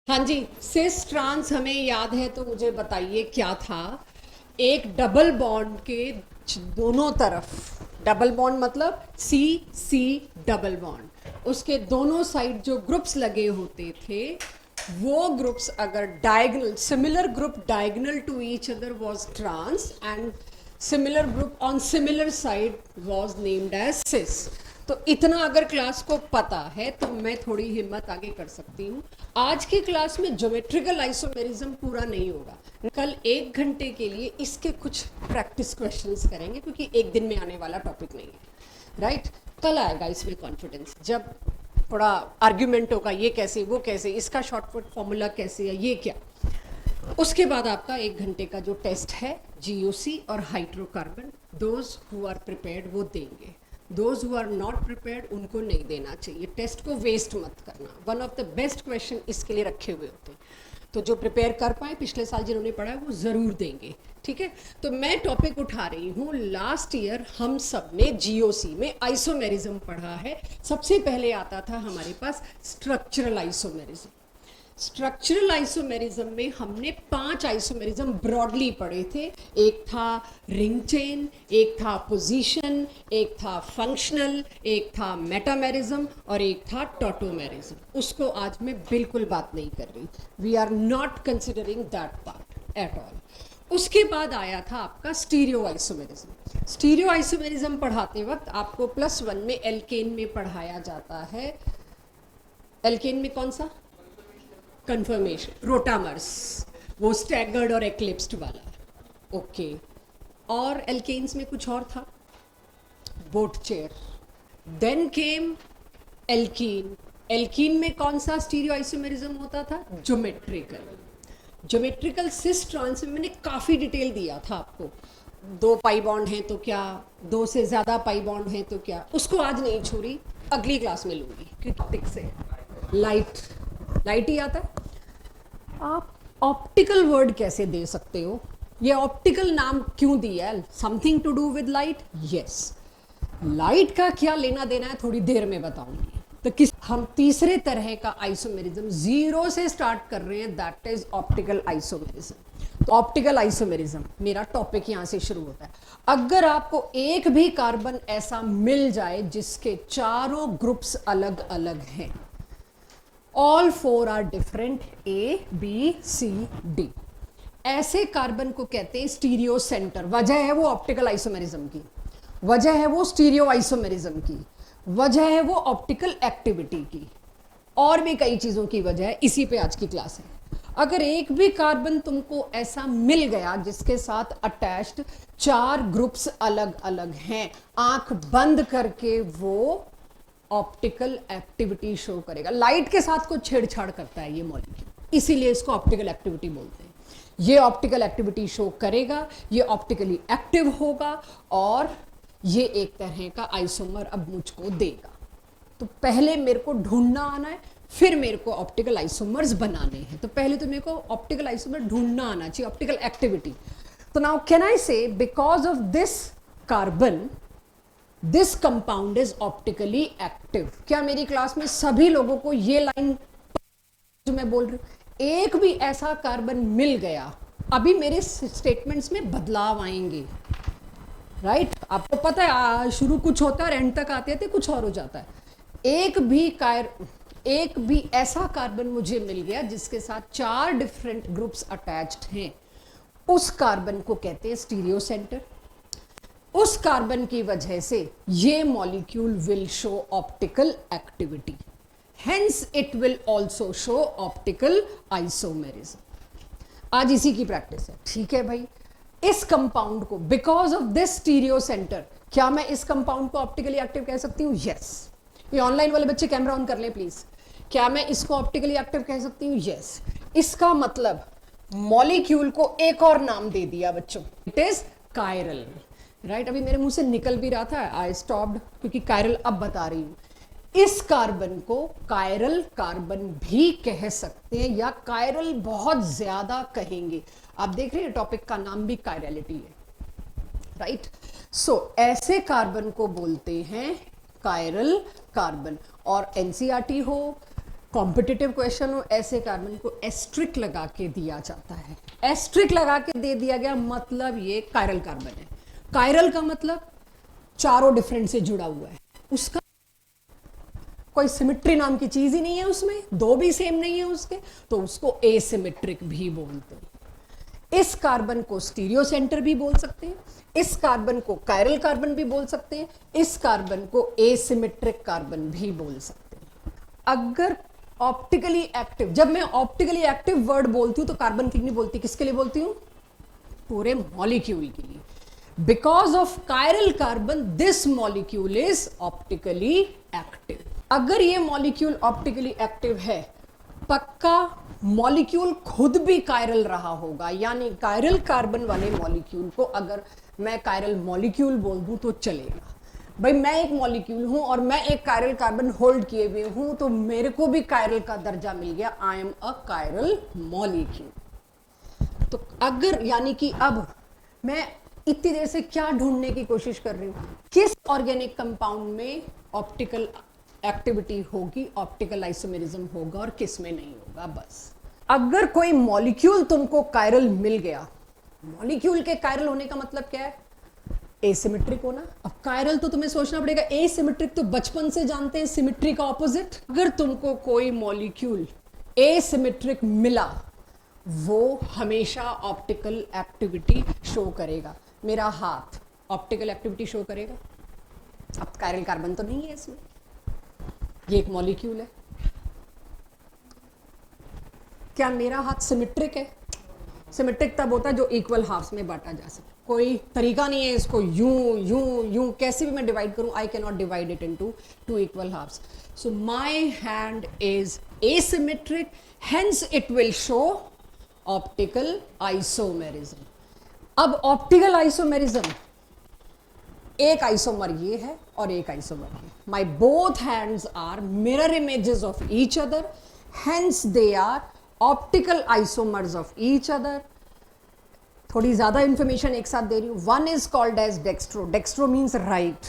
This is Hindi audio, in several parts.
हाँ जी। सिस ट्रांस हमें याद है तो मुझे बताइए क्या था। एक डबल बॉन्ड के दोनों तरफ, डबल बॉन्ड मतलब सी सी डबल बॉन्ड, उसके दोनों साइड जो ग्रुप्स लगे होते थे वो ग्रुप्स अगर diagonal, similar group diagonal to each other was trans and similar group on similar side was named as cis. तो इतना अगर क्लास को पता है तो मैं थोड़ी हिम्मत आगे कर सकती हूँ। आज की क्लास में ज्योमेट्रिकल आइसोमेरिज्म पूरा नहीं होगा, कल 1 घंटे के लिए इसके कुछ प्रैक्टिस क्वेश्चंस करेंगे क्योंकि एक दिन में आने वाला टॉपिक नहीं है, राइट। कल आएगा इसमें कॉन्फिडेंस, जब थोड़ा आर्ग्यूमेंट होगा ये कैसे वो कैसे, इसका शॉर्टकट फॉर्मूला कैसे है ये क्या। उसके बाद आपका 1 घंटे का जो टेस्ट है जीओसी और hydrocarbon, those who are prepared वो देंगे, those who are not prepared उनको नहीं देना चाहिए। टेस्ट को वेस्ट मत करना, one of the best question इसके लिए रखे हुए होते हैं। तो जो प्रिपेयर कर पाए पिछले साल जिन्होंने पढ़ा है वो ज़रूर देंगे, ठीक है। तो मैं टॉपिक उठा रही हूँ, लास्ट ईयर हम सब ने जीओसी में आइसोमेरिज्म पढ़ा है। सबसे पहले आता था हमारे पास स्ट्रक्चरल आइसोमेरिज्म। स्ट्रक्चरल आइसोमेरिज्म में हमने 5 आइसोमेरिज्म ब्रॉडली पढ़े थे। एक था रिंग चेन, एक था पोजीशन, एक था फंक्शनल, एक था मेटामेरिज्म और एक था टॉटोमेरिज्म। उसको आज मैं बिल्कुल बात नहीं कर रही, we are not considering that part at all. उसके बाद आया था आपका स्टीरियो आइसोमेरिज्म। स्टीरियो आइसोमेरिज्म पढ़ाते वक्त आपको +1 में एल्केन में पढ़ाया जाता है। एल्केन में कौन सा? कन्फर्मेशन, रोटामर्स, वो स्टैगर्ड और एक्लिप्स्ड वाला, ओके। और एल्केन्स में कुछ और था, boat chair. Then came alkene. Alkene में कौन सा स्टीरियो आइसोमेरिज्म होता था? ज्योमेट्रिकल। ज्योमेट्रिकल सिस ट्रांस में मैंने काफ़ी डिटेल दिया था आपको, 2 पाई बॉन्ड हैं तो क्या, 2 से ज़्यादा पाई बॉन्ड हैं तो क्या। उसको आज नहीं छोड़ी, अगली क्लास में लूँगी क्योंकि टॉपिक से लाइट लाइट ही आता है। आप ऑप्टिकल वर्ड कैसे दे सकते हो? ये ऑप्टिकल नाम क्यों दिया है? Something to do with light? Yes. Light का क्या लेना देना है थोड़ी देर में बताऊंगी। तो किस हम तीसरे तरह का आइसोमेरिज्म 0 से स्टार्ट कर रहे हैं, दैट इज ऑप्टिकल आइसोमेरिज्म। तो ऑप्टिकल आइसोमेरिज्म मेरा टॉपिक यहां से शुरू होता है। अगर आपको एक भी कार्बन ऐसा मिल जाए जिसके चारों ग्रुप्स अलग अलग हैं, all 4 are different, A B C D, ऐसे कार्बन को कहते हैं स्टीरियो सेंटर। वजह है वो ऑप्टिकल आइसोमेरिज्म की, वजह है वो स्टीरियो आइसोमेरिज्म की, वजह है वो ऑप्टिकल एक्टिविटी की, और भी कई चीज़ों की वजह है। इसी पे आज की क्लास है। अगर एक भी कार्बन तुमको ऐसा मिल गया जिसके साथ अटैच्ड 4 ग्रुप्स अलग अलग हैं, आंख बंद करके वो ऑप्टिकल एक्टिविटी शो करेगा। लाइट के साथ कुछ छेड़छाड़ करता है ये मॉलिक्यूल, इसीलिए इसको ऑप्टिकल एक्टिविटी बोलते हैं। ये ऑप्टिकल एक्टिविटी शो करेगा, ये ऑप्टिकली एक्टिव होगा और ये एक तरह का आइसोमर अब मुझको देगा। तो पहले मेरे को ढूंढना आना है, फिर मेरे को ऑप्टिकल आइसोमर्स बनाने हैं। तो पहले तो मेरे को ऑप्टिकल आइसोमर ढूंढना आना चाहिए, ऑप्टिकल एक्टिविटी। तो नाउ कैन आई से because of this carbon this compound is optically active. क्या मेरी क्लास में सभी लोगों को ये लाइन जो मैं बोल रही हूं, एक भी ऐसा कार्बन मिल गया, अभी मेरे स्टेटमेंट्स में बदलाव आएंगे, राइट। आपको पता है शुरू कुछ होता है और एंड तक आते थे कुछ और हो जाता है। एक भी ऐसा कार्बन मुझे मिल गया जिसके साथ 4 डिफरेंट ग्रुप्स अटैच्ड हैं, उस कार्बन को कहते हैं स्टीरियो सेंटर। उस कार्बन की वजह से ये molecule will show optical activity, hence it will also show optical isomerism. आज इसी की प्रैक्टिस है, ठीक है भाई। इस कंपाउंड को because of this stereo centre, क्या मैं इस कंपाउंड को ऑप्टिकली एक्टिव कह सकती हूँ? यस। ये ऑनलाइन वाले बच्चे कैमरा ऑन कर ले प्लीज। क्या मैं इसको ऑप्टिकली एक्टिव कह सकती हूँ? यस। इसका मतलब मॉलिक्यूल को एक और नाम दे दिया बच्चों, इट इज कायरल, राइट। अभी मेरे मुंह से निकल भी रहा था, आई स्टॉप्ड क्योंकि कायरल अब बता रही हूं। इस कार्बन को कायरल कार्बन भी कह सकते हैं या कायरल बहुत ज्यादा कहेंगे। आप देख रहे हैं टॉपिक का नाम भी कायरलिटी है, राइट। सो ऐसे कार्बन को बोलते हैं कायरल कार्बन। और एनसीईआरटी हो कॉम्पिटिटिव क्वेश्चन हो, ऐसे कार्बन को एस्ट्रिक लगा के दिया जाता है। एस्ट्रिक लगा के दे दिया गया मतलब ये कायरल कार्बन है। कायरल का मतलब चारों डिफरेंट से जुड़ा हुआ है, उसका कोई सिमिट्री नाम की चीज ही नहीं है, उसमें दो भी सेम नहीं है उसके, तो उसको एसिमेट्रिक भी बोलते हैं। इस कार्बन को स्टीरियो सेंटर भी बोल सकते हैं, इस कार्बन को कायरल कार्बन भी बोल सकते हैं, इस कार्बन को एसिमेट्रिक कार्बन भी बोल सकते हैं। अगर ऑप्टिकली एक्टिव, जब मैं ऑप्टिकली एक्टिव वर्ड बोलती हूं तो कार्बन की नहीं बोलती, किसके लिए बोलती हूं? पूरे मॉलिक्यूल के लिए। Because of chiral carbon this molecule is optically active. अगर ये मॉलिक्यूल ऑप्टिकली एक्टिव है, पक्का मॉलिक्यूल खुद भी कायरल रहा होगा, यानी कायरल कार्बन वाले मॉलिक्यूल को अगर मैं कायरल मॉलिक्यूल बोल दूं तो चलेगा। भाई मैं एक मॉलिक्यूल हूं और मैं एक कायरल कार्बन होल्ड किए हुए हूं, तो मेरे को भी कायरल का दर्जा मिल गया, I am a chiral molecule. तो अगर, यानी कि अब मैं इतनी देर से क्या ढूंढने की कोशिश कर रही हूं, किस ऑर्गेनिक कंपाउंड में ऑप्टिकल एक्टिविटी होगी, ऑप्टिकल आइसोमेरिज्म होगा और किस में नहीं होगा। बस अगर कोई मॉलिक्यूल तुमको कायरल मिल गया, मॉलिक्यूल के कायरल होने का मतलब क्या है? एसिमेट्रिक होना। अब कायरल तो तुम्हें सोचना पड़ेगा, एसिमेट्रिक तो बचपन से जानते हैं, सिमेट्री का ऑपोजिट। अगर तुमको कोई मॉलिक्यूल एसिमेट्रिक मिला, वो हमेशा ऑप्टिकल एक्टिविटी शो करेगा। मेरा हाथ ऑप्टिकल एक्टिविटी शो करेगा। अब कायरल कार्बन तो नहीं है इसमें, ये एक मॉलिक्यूल है। क्या मेरा हाथ सिमेट्रिक है? सिमेट्रिक तब होता है जो इक्वल हाफ्स में बांटा जा सके। कोई तरीका नहीं है इसको यूं यूं यूं कैसे भी मैं डिवाइड करूं, I can not divide it into two equal halves. So my hand is asymmetric, hence it will show optical isomerism. अब ऑप्टिकल आइसोमेरिज्म, एक आइसोमर ये है और एक आइसोमर ये। My both hands are mirror images of each other, hence they are optical isomers of each other. थोड़ी ज्यादा इंफॉर्मेशन एक साथ दे रही हूं। One is called as dextro, dextro means right,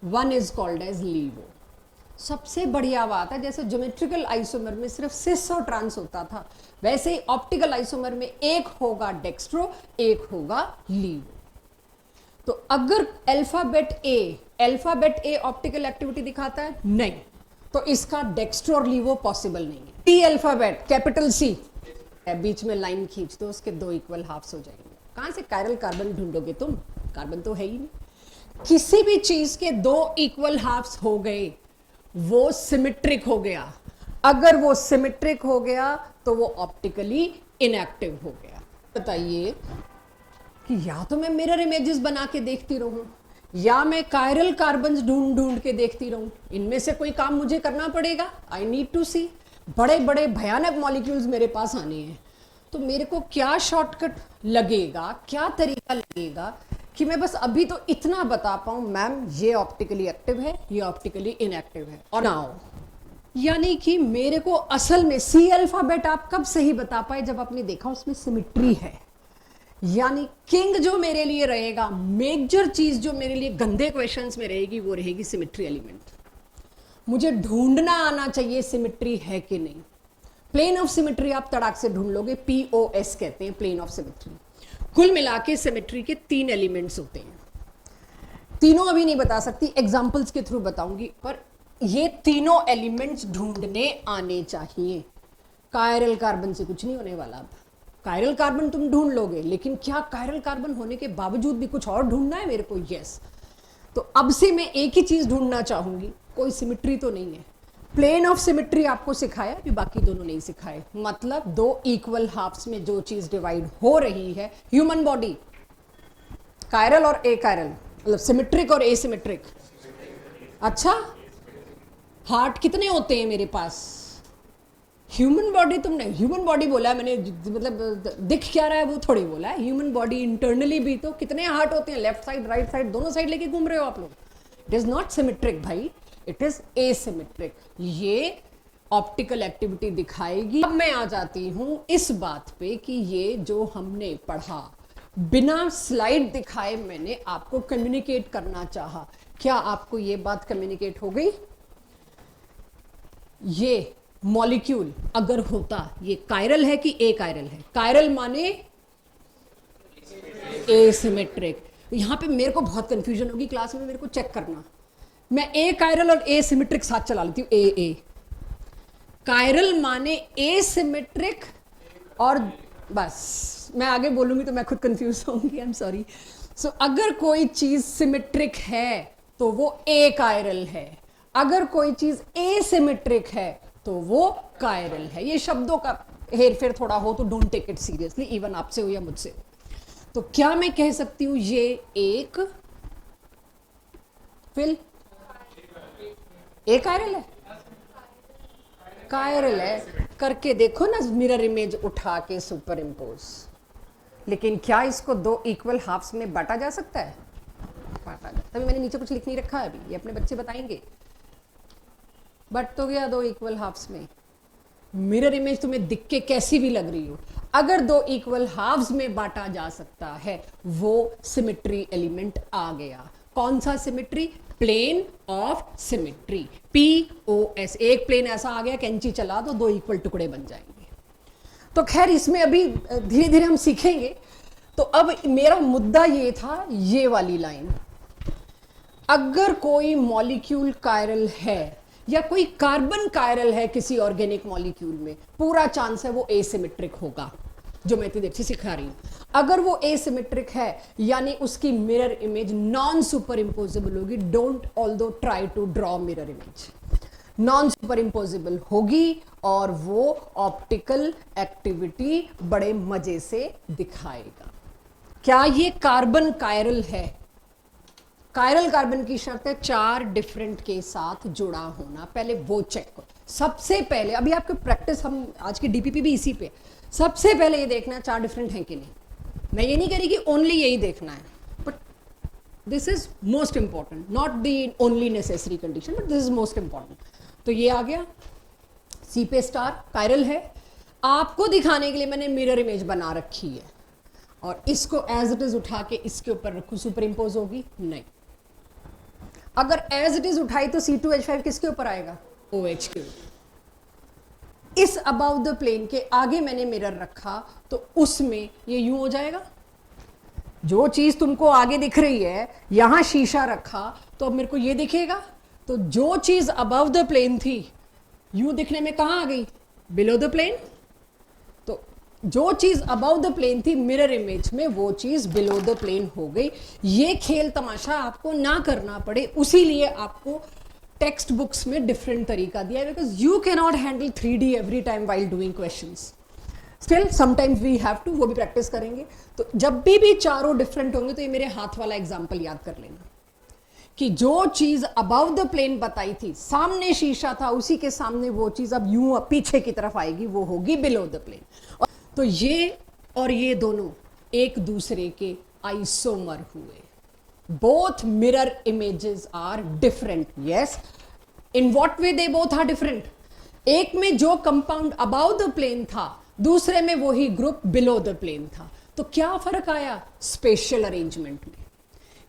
one is called as laevo. सबसे बढ़िया बात है, जैसे ज्योमेट्रिकल आइसोमर में सिर्फ सिस और ट्रांस होता था, वैसे ही ऑप्टिकल आइसोमर में एक होगा डेक्स्ट्रो, एक होगा लीवो। तो अगर अल्फाबेट ए ऑप्टिकल एक्टिविटी दिखाता है, नहीं, तो इसका डेक्स्ट्रो और लीवो पॉसिबल नहीं है। टी अल्फाबेट कैपिटल सी, बीच में लाइन खींच दो, उसके दो इक्वल हाफ्स हो जाएंगे। कहां से कायरल कार्बन ढूंढोगे तुम? कार्बन तो है ही नहीं। किसी भी चीज के दो इक्वल हाफ्स हो गए, वो सिमेट्रिक हो गया। अगर वो सिमेट्रिक हो गया तो वो ऑप्टिकली इनएक्टिव हो गया। बताइए कि या तो मैं मिरर इमेजेस बना के देखती रहूं, या मैं कायरल कार्बन्स ढूंढ ढूंढ के देखती रहूं। इनमें से कोई काम मुझे करना पड़ेगा। आई नीड टू सी। बड़े बड़े भयानक मॉलिक्यूल्स मेरे पास आने हैं, तो मेरे को क्या शॉर्टकट लगेगा, क्या तरीका लगेगा कि मैं बस अभी तो इतना बता पाऊं, मैम ये ऑप्टिकली एक्टिव है, ये ऑप्टिकली इनएक्टिव है। और नाउ यानी कि मेरे को असल में सी अल्फाबेट आप कब सही बता पाए? जब आपने देखा उसमें सिमेट्री है। यानी किंग जो मेरे लिए रहेगा, मेजर चीज जो मेरे लिए गंदे क्वेश्चंस में रहेगी, वो रहेगी सिमेट्री एलिमेंट। मुझे ढूंढना आना चाहिए सिमेट्री है कि नहीं। प्लेन ऑफ सिमेट्री आप तड़ाक से ढूंढ लोगे, POS कहते हैं, प्लेन ऑफ सिमेट्री। कुल मिला के सिमेट्री के 3 एलिमेंट्स होते हैं। तीनों अभी नहीं बता सकती, एग्जाम्पल्स के थ्रू बताऊंगी, पर ये तीनों एलिमेंट्स ढूंढने आने चाहिए। कायरल कार्बन से कुछ नहीं होने वाला। अब कायरल कार्बन तुम ढूंढ लोगे, लेकिन क्या कायरल कार्बन होने के बावजूद भी कुछ और ढूंढना है मेरे को? यस। तो अब से मैं एक ही चीज ढूंढना चाहूंगी, कोई सिमेट्री तो नहीं है। प्लेन ऑफ सिमेट्री आपको सिखाया, भी बाकी दोनों नहीं सिखाए। मतलब दो इक्वल हाफ्स में जो चीज डिवाइड हो रही है, ह्यूमन बॉडी कायरल और ए कायरल, मतलब सिमेट्रिक और एसिमेट्रिक। अच्छा, हार्ट कितने होते हैं मेरे पास? ह्यूमन बॉडी, तुमने ह्यूमन बॉडी बोला है, मैंने मतलब दिख क्या रहा है वो थोड़ी बोला है। ह्यूमन बॉडी इंटरनली भी तो कितने हार्ट होते हैं, लेफ्ट साइड राइट साइड दोनों साइड लेके घूम रहे हो आप लोग। इट इज नॉट सिमेट्रिक भाई, इट इज एसिमेट्रिक। ये ऑप्टिकल एक्टिविटी दिखाएगी। अब मैं आ जाती हूं इस बात पे कि ये जो हमने पढ़ा, बिना स्लाइड दिखाए मैंने आपको कम्युनिकेट करना चाहा। क्या आपको ये बात कम्युनिकेट हो गई? ये मॉलिक्यूल अगर होता, ये कायरल है कि ए कायरल है? कायरल माने एसिमेट्रिक। यहां पे मेरे को बहुत कंफ्यूजन होगी क्लास में, मेरे को चेक करना। मैं ए कायरल और ए सिमेट्रिक साथ चला लेती हूँ। ए कायरल माने एसिमेट्रिक, और बस मैं आगे बोलूंगी तो मैं खुद कंफ्यूज होंगी, आई एम सॉरी। सो अगर कोई चीज सिमेट्रिक है तो वो ए कायरल है, अगर कोई चीज एसिमेट्रिक है तो वो कायरल है। ये शब्दों का हेर फेर थोड़ा हो तो don't take it seriously, even आपसे हो या मुझसे। तो क्या मैं कह सकती हूं ये एक फिल ए कायरल है? कायरल है। करके देखो ना, मिरर इमेज उठा के सुपर इम्पोज। लेकिन क्या इसको दो इक्वल हाफ्स में बांटा जा सकता है? बांटा जा, तभी मैंने नीचे कुछ लिख नहीं रखा है, अभी ये अपने बच्चे बताएंगे। बट तो गया दो इक्वल हाफ्स में। मिरर इमेज तुम्हें दिख के कैसी भी लग रही हो, अगर दो इक्वल हाफ्स में बांटा जा सकता है, वो सिमेट्री एलिमेंट आ गया। कौन सा symmetry? Plane of symmetry, POS। एक प्लेन ऐसा आ गया, कैंची चला दो, दो इक्वल टुकड़े बन जाएंगे। तो खैर इसमें अभी धीरे धीरे हम सीखेंगे। तो अब मेरा मुद्दा ये था, ये वाली लाइन, अगर कोई मॉलिक्यूल कायरल है या कोई कार्बन कायरल है किसी ऑर्गेनिक मॉलिक्यूल में, पूरा चांस है वो एसिमेट्रिक होगा, जो मैं इतनी देर से सिखा रही हूं। अगर वो एसिमेट्रिक है यानी उसकी mirror image non superimposable होगी। Don't although try to draw mirror image, non superimposable होगी और वो ऑप्टिकल एक्टिविटी बड़े मजे से दिखाएगा। क्या ये कार्बन कायरल है? कायरल कार्बन की शर्त है 4 डिफरेंट के साथ जुड़ा होना। पहले वो चेक करो। सबसे पहले अभी आपकी प्रैक्टिस, हम आज की डीपीपी भी इसी पे, सबसे पहले ये देखना है 4 डिफरेंट हैं कि नहीं। मैं ये नहीं कह रही कि ओनली यही देखना है, but this is most important, not the only necessary condition, but this is most important. तो ये आ गया, सी पे स्टार कायरल है। आपको दिखाने के लिए मैंने मिरर इमेज बना रखी है, और इसको एज इट इज उठा के इसके ऊपर रखूं, सुपर इम्पोज होगी? नहीं। अगर एज इट इज उठाई तो C2H5 किसके ऊपर आएगा? OH के ऊपर। इस अबाउ द प्लेन के आगे मैंने मिरर रखा तो उसमें ये यूं हो जाएगा। जो चीज तुमको आगे दिख रही है, यहां शीशा रखा तो अब मेरे को ये दिखेगा। तो जो चीज अबव द प्लेन थी यूं दिखने में कहां आ गई? Below the plane. तो जो चीज अबव द प्लेन थी मिरर इमेज में, वो चीज बिलो द प्लेन हो गई। ये खेल तमाशा आपको ना करना पड़े, उसी लिए आपको टेक्स्ट बुक्स में डिफरेंट तरीका दिया है, because you can not handle 3D every time while doing questions. Still sometimes we have to, वो भी प्रैक्टिस करेंगे। तो जब भी चारों डिफरेंट होंगे तो ये मेरे हाथ वाला एग्जाम्पल याद कर लेना कि जो चीज अबव द प्लेन बताई थी, सामने शीशा था, उसी के सामने वो चीज अब यूं पीछे की तरफ आएगी, वो होगी बिलो द प्लेन। तो ये और ये दोनों एक दूसरे के आइसोमर हुए। Both mirror images are different. Yes, in what way they both are different? एक में जो कंपाउंड अबाउ द प्लेन था, दूसरे में वही ग्रुप बिलो द प्लेन था। तो क्या फर्क आया? स्पेशल अरेंजमेंट में।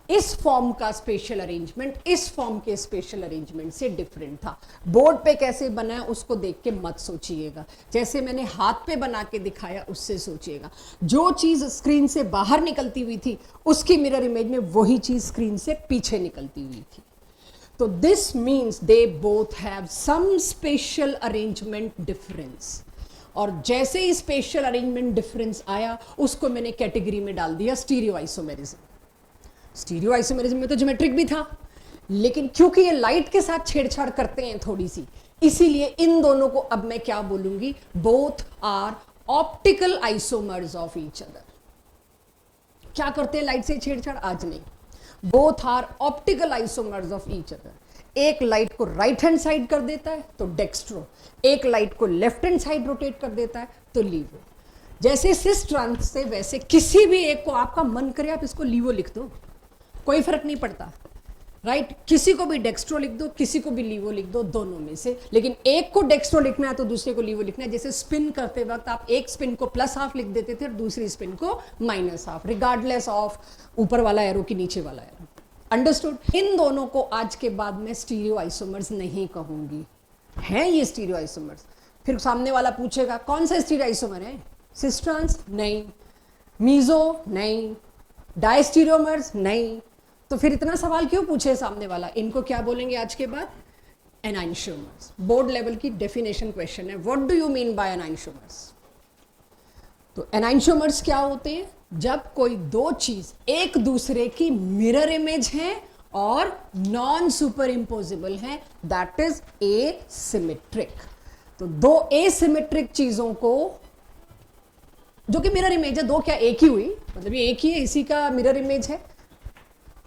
इस फॉर्म का स्पेशल अरेंजमेंट इस फॉर्म के स्पेशल अरेंजमेंट से डिफरेंट था। बोर्ड पे कैसे बना है उसको देख के मत सोचिएगा, जैसे मैंने हाथ पे बना के दिखाया उससे सोचिएगा। जो चीज स्क्रीन से बाहर निकलती हुई थी उसकी मिरर इमेज में वही चीज स्क्रीन से पीछे निकलती हुई थी। तो this means they both have some special arrangement difference. और जैसे ही स्पेशल अरेंजमेंट डिफरेंस आया उसको मैंने कैटेगरी में डाल दिया स्टीरियो आइसोमेरिज्म। स्टीरियो आइसोमेरिज्म में तो ज्योमेट्रिक भी था, लेकिन क्योंकि ये लाइट के साथ छेड़छाड़ करते हैं थोड़ी सी, इसीलिए इन दोनों को अब मैं क्या बोलूंगी? Both are optical isomers of each other. क्या करते हैं लाइट से छेड़छाड़? आज नहीं। Both are optical isomers of each other. एक लाइट को राइट हैंड साइड कर देता है तो डेक्स्ट्रो, एक लाइट को लेफ्ट हैंड साइड रोटेट कर देता है तो लीवो। जैसे सिस ट्रांस से वैसे किसी भी एक को आपका मन करे आप इसको लीवो लिख दो, कोई फर्क नहीं पड़ता, राइट? किसी को भी डेक्स्ट्रो लिख दो, किसी को भी लीवो लिख दो, दोनों में से। लेकिन एक को डेक्स्ट्रो लिखना है तो दूसरे को लीवो लिखना है। जैसे स्पिन करते वक्त आप एक स्पिन को +½ लिख देते थे और दूसरी स्पिन को -½ रिगार्डलेस ऑफ ऊपर वाला एरो की नीचे वाला एरो। अंडरस्टूड? इन दोनों को आज के बाद मैं स्टीरियो आइसोमर्स नहीं कहूंगी। हैं ये स्टीरियो आइसोमर्स, फिर सामने वाला पूछेगा कौन सा स्टीरियो आइसोमर है, सिस ट्रांस नहीं, मीजो नहीं, डायस्टीरियोमर्स नहीं। तो फिर इतना सवाल क्यों पूछे सामने वाला? इनको क्या बोलेंगे आज के बाद? एनाइंशियोमर्स। बोर्ड लेवल की डेफिनेशन क्वेश्चन है, what do you mean by enantiomers? तो एनाइंशियोमर्स क्या होते हैं? जब कोई दो चीज एक दूसरे की मिरर इमेज है और नॉन सुपर इम्पोजिबल है, दैट इज एसिमेट्रिक। तो दो एसिमेट्रिक चीजों को, जो कि मिरर इमेज है, दो क्या एक ही हुई, मतलब ये एक ही है, इसी का मिरर इमेज है,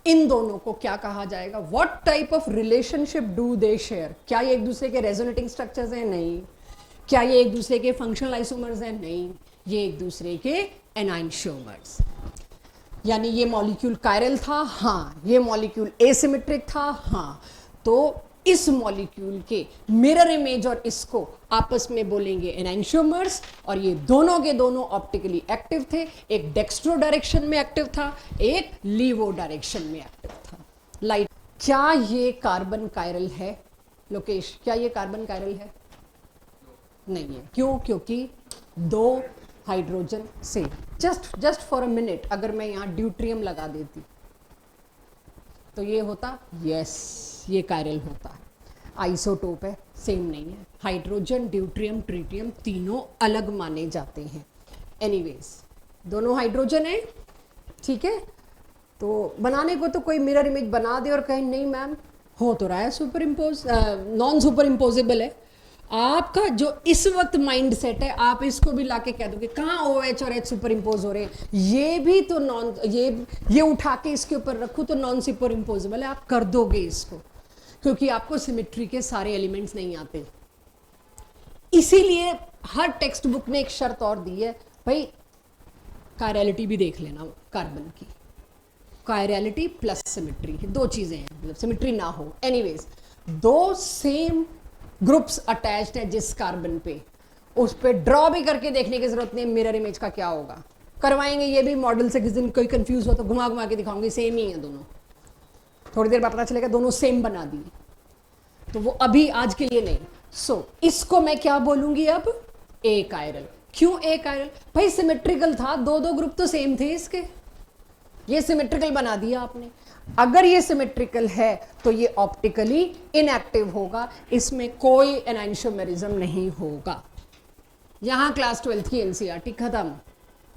इन दोनों को क्या कहा जाएगा? What type of relationship do they share? क्या ये एक दूसरे के रेजोनेटिंग स्ट्रक्चर्स हैं? नहीं। क्या ये एक दूसरे के फंक्शनल आइसोमर्स हैं? नहीं। ये एक दूसरे के एनाइंशियोमर्स। यानी ये मॉलिक्यूल कायरल था, हाँ, ये मॉलिक्यूल एसिमेट्रिक था, हाँ। तो इस मॉलिक्यूल के मिरर इमेज और इसको आपस में बोलेंगे एनाइंशियोमर्स, और ये दोनों के दोनों ऑप्टिकली एक्टिव थे। एक डेक्स्ट्रो डायरेक्शन में एक्टिव था, एक लीवो डायरेक्शन में एक्टिव था। लाइट, क्या ये कार्बन कायरल है? लोकेश, क्या ये कार्बन कायरल है? नहीं है। क्यों? क्योंकि दो हाइड्रोजन से जस्ट फॉर अ मिनट अगर मैं यहां ड्यूट्रियम लगा देती तो ये होता, यस, ये कायरल होता है। आइसोटोप है, सेम नहीं है। हाइड्रोजन, ड्यूट्रियम, ट्रिटियम तीनों अलग माने जाते हैं। एनीवेज, दोनों हाइड्रोजन है, ठीक है। तो बनाने को तो कोई मिरर इमेज बना दे और कहे नहीं मैम हो तो रहा है super impose, non super imposable है। आपका जो इस वक्त माइंड सेट है, आप इसको भी लाके कह दोगे कहाँ OH और H सुपर इम्पोज हो रहे हैं, ये भी तो नॉन, ये उठा के इसके ऊपर रखूँ तो नॉन सुपर इम्पोजेबल है, आप कर दोगे इसको, क्योंकि आपको सिमेट्री के सारे एलिमेंट्स नहीं आते। इसीलिए हर टेक्स्ट बुक ने एक शर्त और दी है, भाई कायरलिटी भी देख लेना कार्बन की। कायरलिटी प्लस सिमेट्री, दो चीजें हैं, मतलब सिमेट्री ना हो। एनीवेज, दो सेम ग्रुप्स अटैच्ड है जिस कार्बन पे, उस पे ड्रॉ भी करके देखने की जरूरत नहीं मिरर इमेज का क्या होगा। करवाएंगे ये भी मॉडल से, किसी दिन कोई कंफ्यूज हो तो घुमा घुमा के दिखाऊंगी, सेम ही है दोनों। थोड़ी देर बाद पता चलेगा दोनों सेम बना दिए, तो वो अभी आज के लिए नहीं। सो इसको मैं क्या बोलूंगी अब? ए कायरल। क्यों ए कायरल? भाई सिमेट्रिकल था, दो दो ग्रुप तो सेम थे इसके, ये सिमेट्रिकल बना दिया आपने। अगर ये सिमेट्रिकल है तो ये ऑप्टिकली इनएक्टिव होगा, इसमें कोई एनाइंशियोमेरिज्म नहीं होगा। यहां क्लास 12th की एनसीईआरटी खत्म।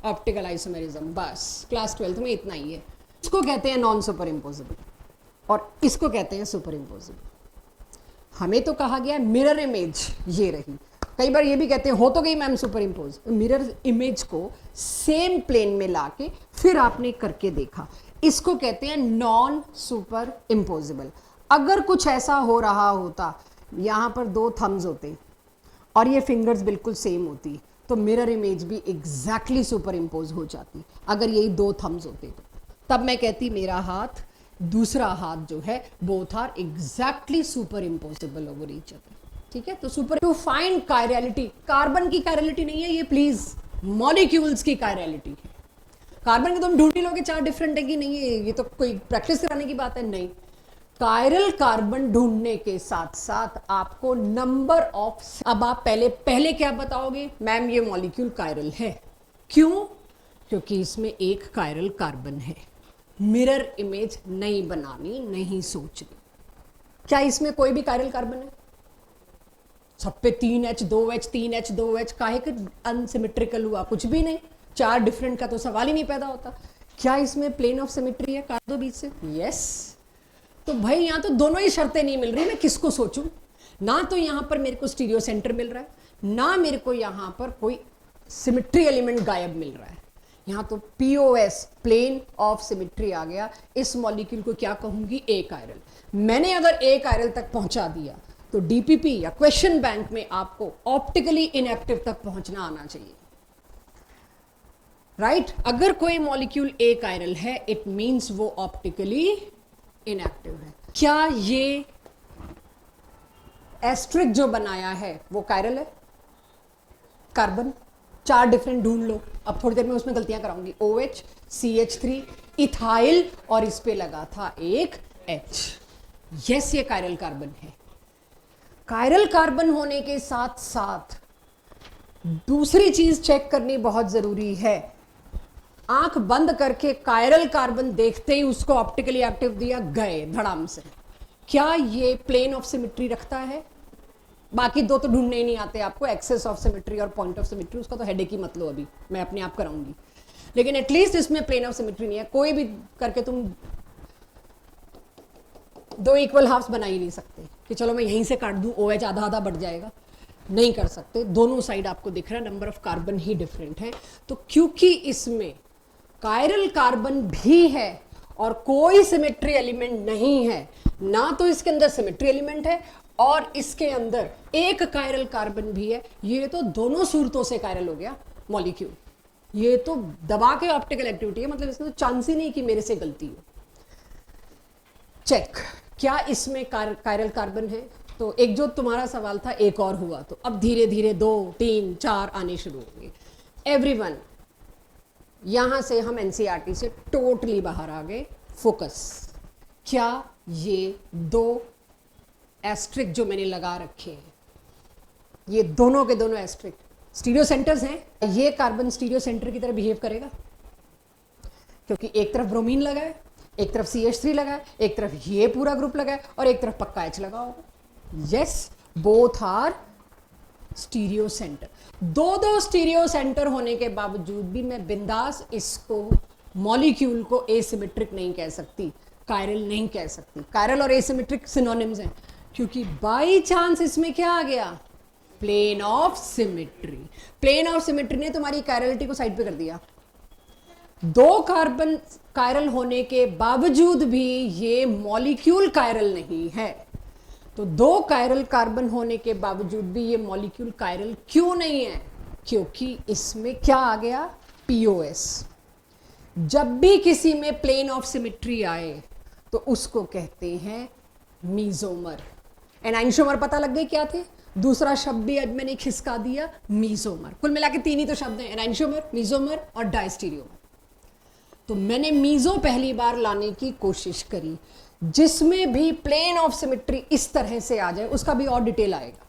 ऑप्टिकल आइसोमेरिज्म बस क्लास 12th में इतना ही है। इसको कहते हैं नॉन सुपर इम्पोजिबल और इसको कहते हैं सुपर इम्पोजिबल। हमें तो कहा गया मिरर इमेज ये रही, कई बार ये भी कहते हैं हो तो गई ma'am super impose. Mirror image को सेम प्लेन में लाके फिर आपने करके देखा, इसको कहते हैं नॉन सुपर इम्पोजिबल। अगर कुछ ऐसा हो रहा होता, यहां पर दो थम्स होते और ये फिंगर्स बिल्कुल सेम होती, तो मिरर इमेज भी एग्जैक्टली सुपर इम्पोज हो जाती। अगर यही दो थम्स होते तो तब मैं कहती मेरा हाथ, दूसरा हाथ जो है, both are exactly super impossible over each other. ठीक है, तो super to find chirality, carbon की कायरलिटी नहीं है ये प्लीज, मॉलिक्यूल्स की कायरलिटी है। कार्बन के तुम ढूंढ ही लोगे चार डिफरेंट है कि नहीं है, ये तो कोई प्रैक्टिस कराने की बात है नहीं। कायरल कार्बन ढूंढने के साथ साथ आपको नंबर ऑफ, अब आप पहले क्या बताओगे? मैम ये मॉलिक्यूल कायरल है। क्यों? क्योंकि इसमें एक कायरल कार्बन है। मिरर इमेज नहीं बनानी, नहीं सोचनी। क्या इसमें कोई भी कायरल कार्बन है? सब पे 3H 2H 3H 2H, काहे के अनसिमेट्रिकल हुआ? कुछ भी नहीं, चार डिफरेंट का तो सवाल ही नहीं पैदा होता। क्या इसमें प्लेन ऑफ सिमेट्री है? काट दो बीच से, यस। तो भाई यहां तो दोनों ही शर्तें नहीं मिल रही, मैं किसको सोचूं? ना तो यहां पर मेरे को स्टीरियो सेंटर मिल रहा है, ना मेरे को यहां पर कोई सिमेट्री एलिमेंट गायब मिल रहा है। यहां तो POS प्लेन ऑफ सिमेट्री आ गया। इस मॉलिक्यूल को क्या कहूंगी? ए कायरल। मैंने अगर ए कायरल तक पहुंचा दिया तो DPP या क्वेश्चन बैंक में आपको ऑप्टिकली इनएक्टिव तक पहुंचना आना चाहिए, राइट? अगर कोई मॉलिक्यूल ए कायरल है, इट मींस वो ऑप्टिकली इनएक्टिव है। क्या ये एस्ट्रिक जो बनाया है वो कायरल है? कार्बन चार डिफरेंट ढूंढ लो, अब थोड़ी देर में उसमें गलतियां कराऊंगी। OH CH3 इथाइल और इस पे लगा था एक H। यस, ये कायरल कार्बन है। कायरल कार्बन होने के साथ साथ दूसरी चीज चेक करनी बहुत जरूरी है, आंख बंद करके कायरल कार्बन देखते ही उसको ऑप्टिकली एक्टिव दिया, गए धड़ाम से, क्या ये प्लेन ऑफ सिमेट्री रखता है? बाकी दो तो ढूंढने ही नहीं आते आपको, एक्सेस ऑफ सिमेट्री और पॉइंट ऑफ सिमेट्री, उसका तो हेडेक ही मत लो, अभी मैं अपने आप कराऊंगी, लेकिन एटलीस्ट इसमें प्लेन ऑफ सिमेट्री नहीं है। कोई भी करके तुम दो इक्वल हाफ्स बना ही नहीं सकते कि चलो मैं यहीं से काट दूं, ओ एच आधा आधा बढ़ जाएगा, नहीं कर सकते। दोनों साइड आपको दिख रहा है, number of carbon he different है। तो क्योंकि इसमें कायरल कार्बन भी है और कोई सिमेट्री एलिमेंट नहीं है, ना तो इसके अंदर सिमेट्री एलिमेंट है और इसके अंदर एक कायरल कार्बन भी है, ये तो दोनों सूरतों से कायरल हो गया मॉलिक्यूल, ये तो दबा के ऑप्टिकल एक्टिविटी है, मतलब इसमें तो चांस ही नहीं कि मेरे से गलती हो। चेक, क्या इसमें कायरल कार्बन है? तो एक जो तुम्हारा सवाल था एक और हुआ, तो अब धीरे धीरे 2, 3, 4 आने शुरू होंगे। एवरीवन, यहां से हम एनसीईआरटी से टोटली बाहर आ गए। फोकस, क्या ये दो एस्ट्रिक जो मैंने लगा रखे हैं, ये दोनों के दोनों एस्ट्रिक स्टीरियो सेंटर्स हैं? ये कार्बन स्टीरियो सेंटर की तरह बिहेव करेगा, क्योंकि एक तरफ ब्रोमीन लगा है, एक तरफ CH3 लगा है, एक तरफ ये पूरा ग्रुप लगा है और एक तरफ पक्का H लगा होगा। Yes, both are stereo centre. दो स्टीरियो सेंटर होने के बावजूद भी मैं बिंदास इसको मॉलिक्यूल को एसिमेट्रिक नहीं कह सकती, कायरल नहीं कह सकती। कायरल और एसिमेट्रिक सिनोनिम्स हैं, क्योंकि बाई चांस इसमें क्या आ गया? Plane of symmetry. Plane of symmetry ने तुम्हारी कायरलिटी को साइड पे कर दिया। दो कार्बन कायरल होने के बावजूद भी ये मॉलिक्यूल कायरल नहीं है। तो दो कायरल कार्बन होने के बावजूद भी ये मॉलिक्यूल कायरल क्यों नहीं है? क्योंकि इसमें क्या आ गया? POS। जब भी किसी में प्लेन ऑफ सिमेट्री आए तो उसको कहते हैं मीजोमर। एनाइंशोमर पता लग गए क्या थे? दूसरा शब्द भी आज मैंने खिसका दिया, मीजोमर। कुल मिला के 3 ही तो शब्द हैं, एनाइंशोमर, मीजोमर और डायस्टीरियोमर। तो मैंने मीजो पहली बार लाने की कोशिश करी, जिसमें भी प्लेन ऑफ सिमेट्री इस तरह से आ जाए, उसका भी और डिटेल आएगा।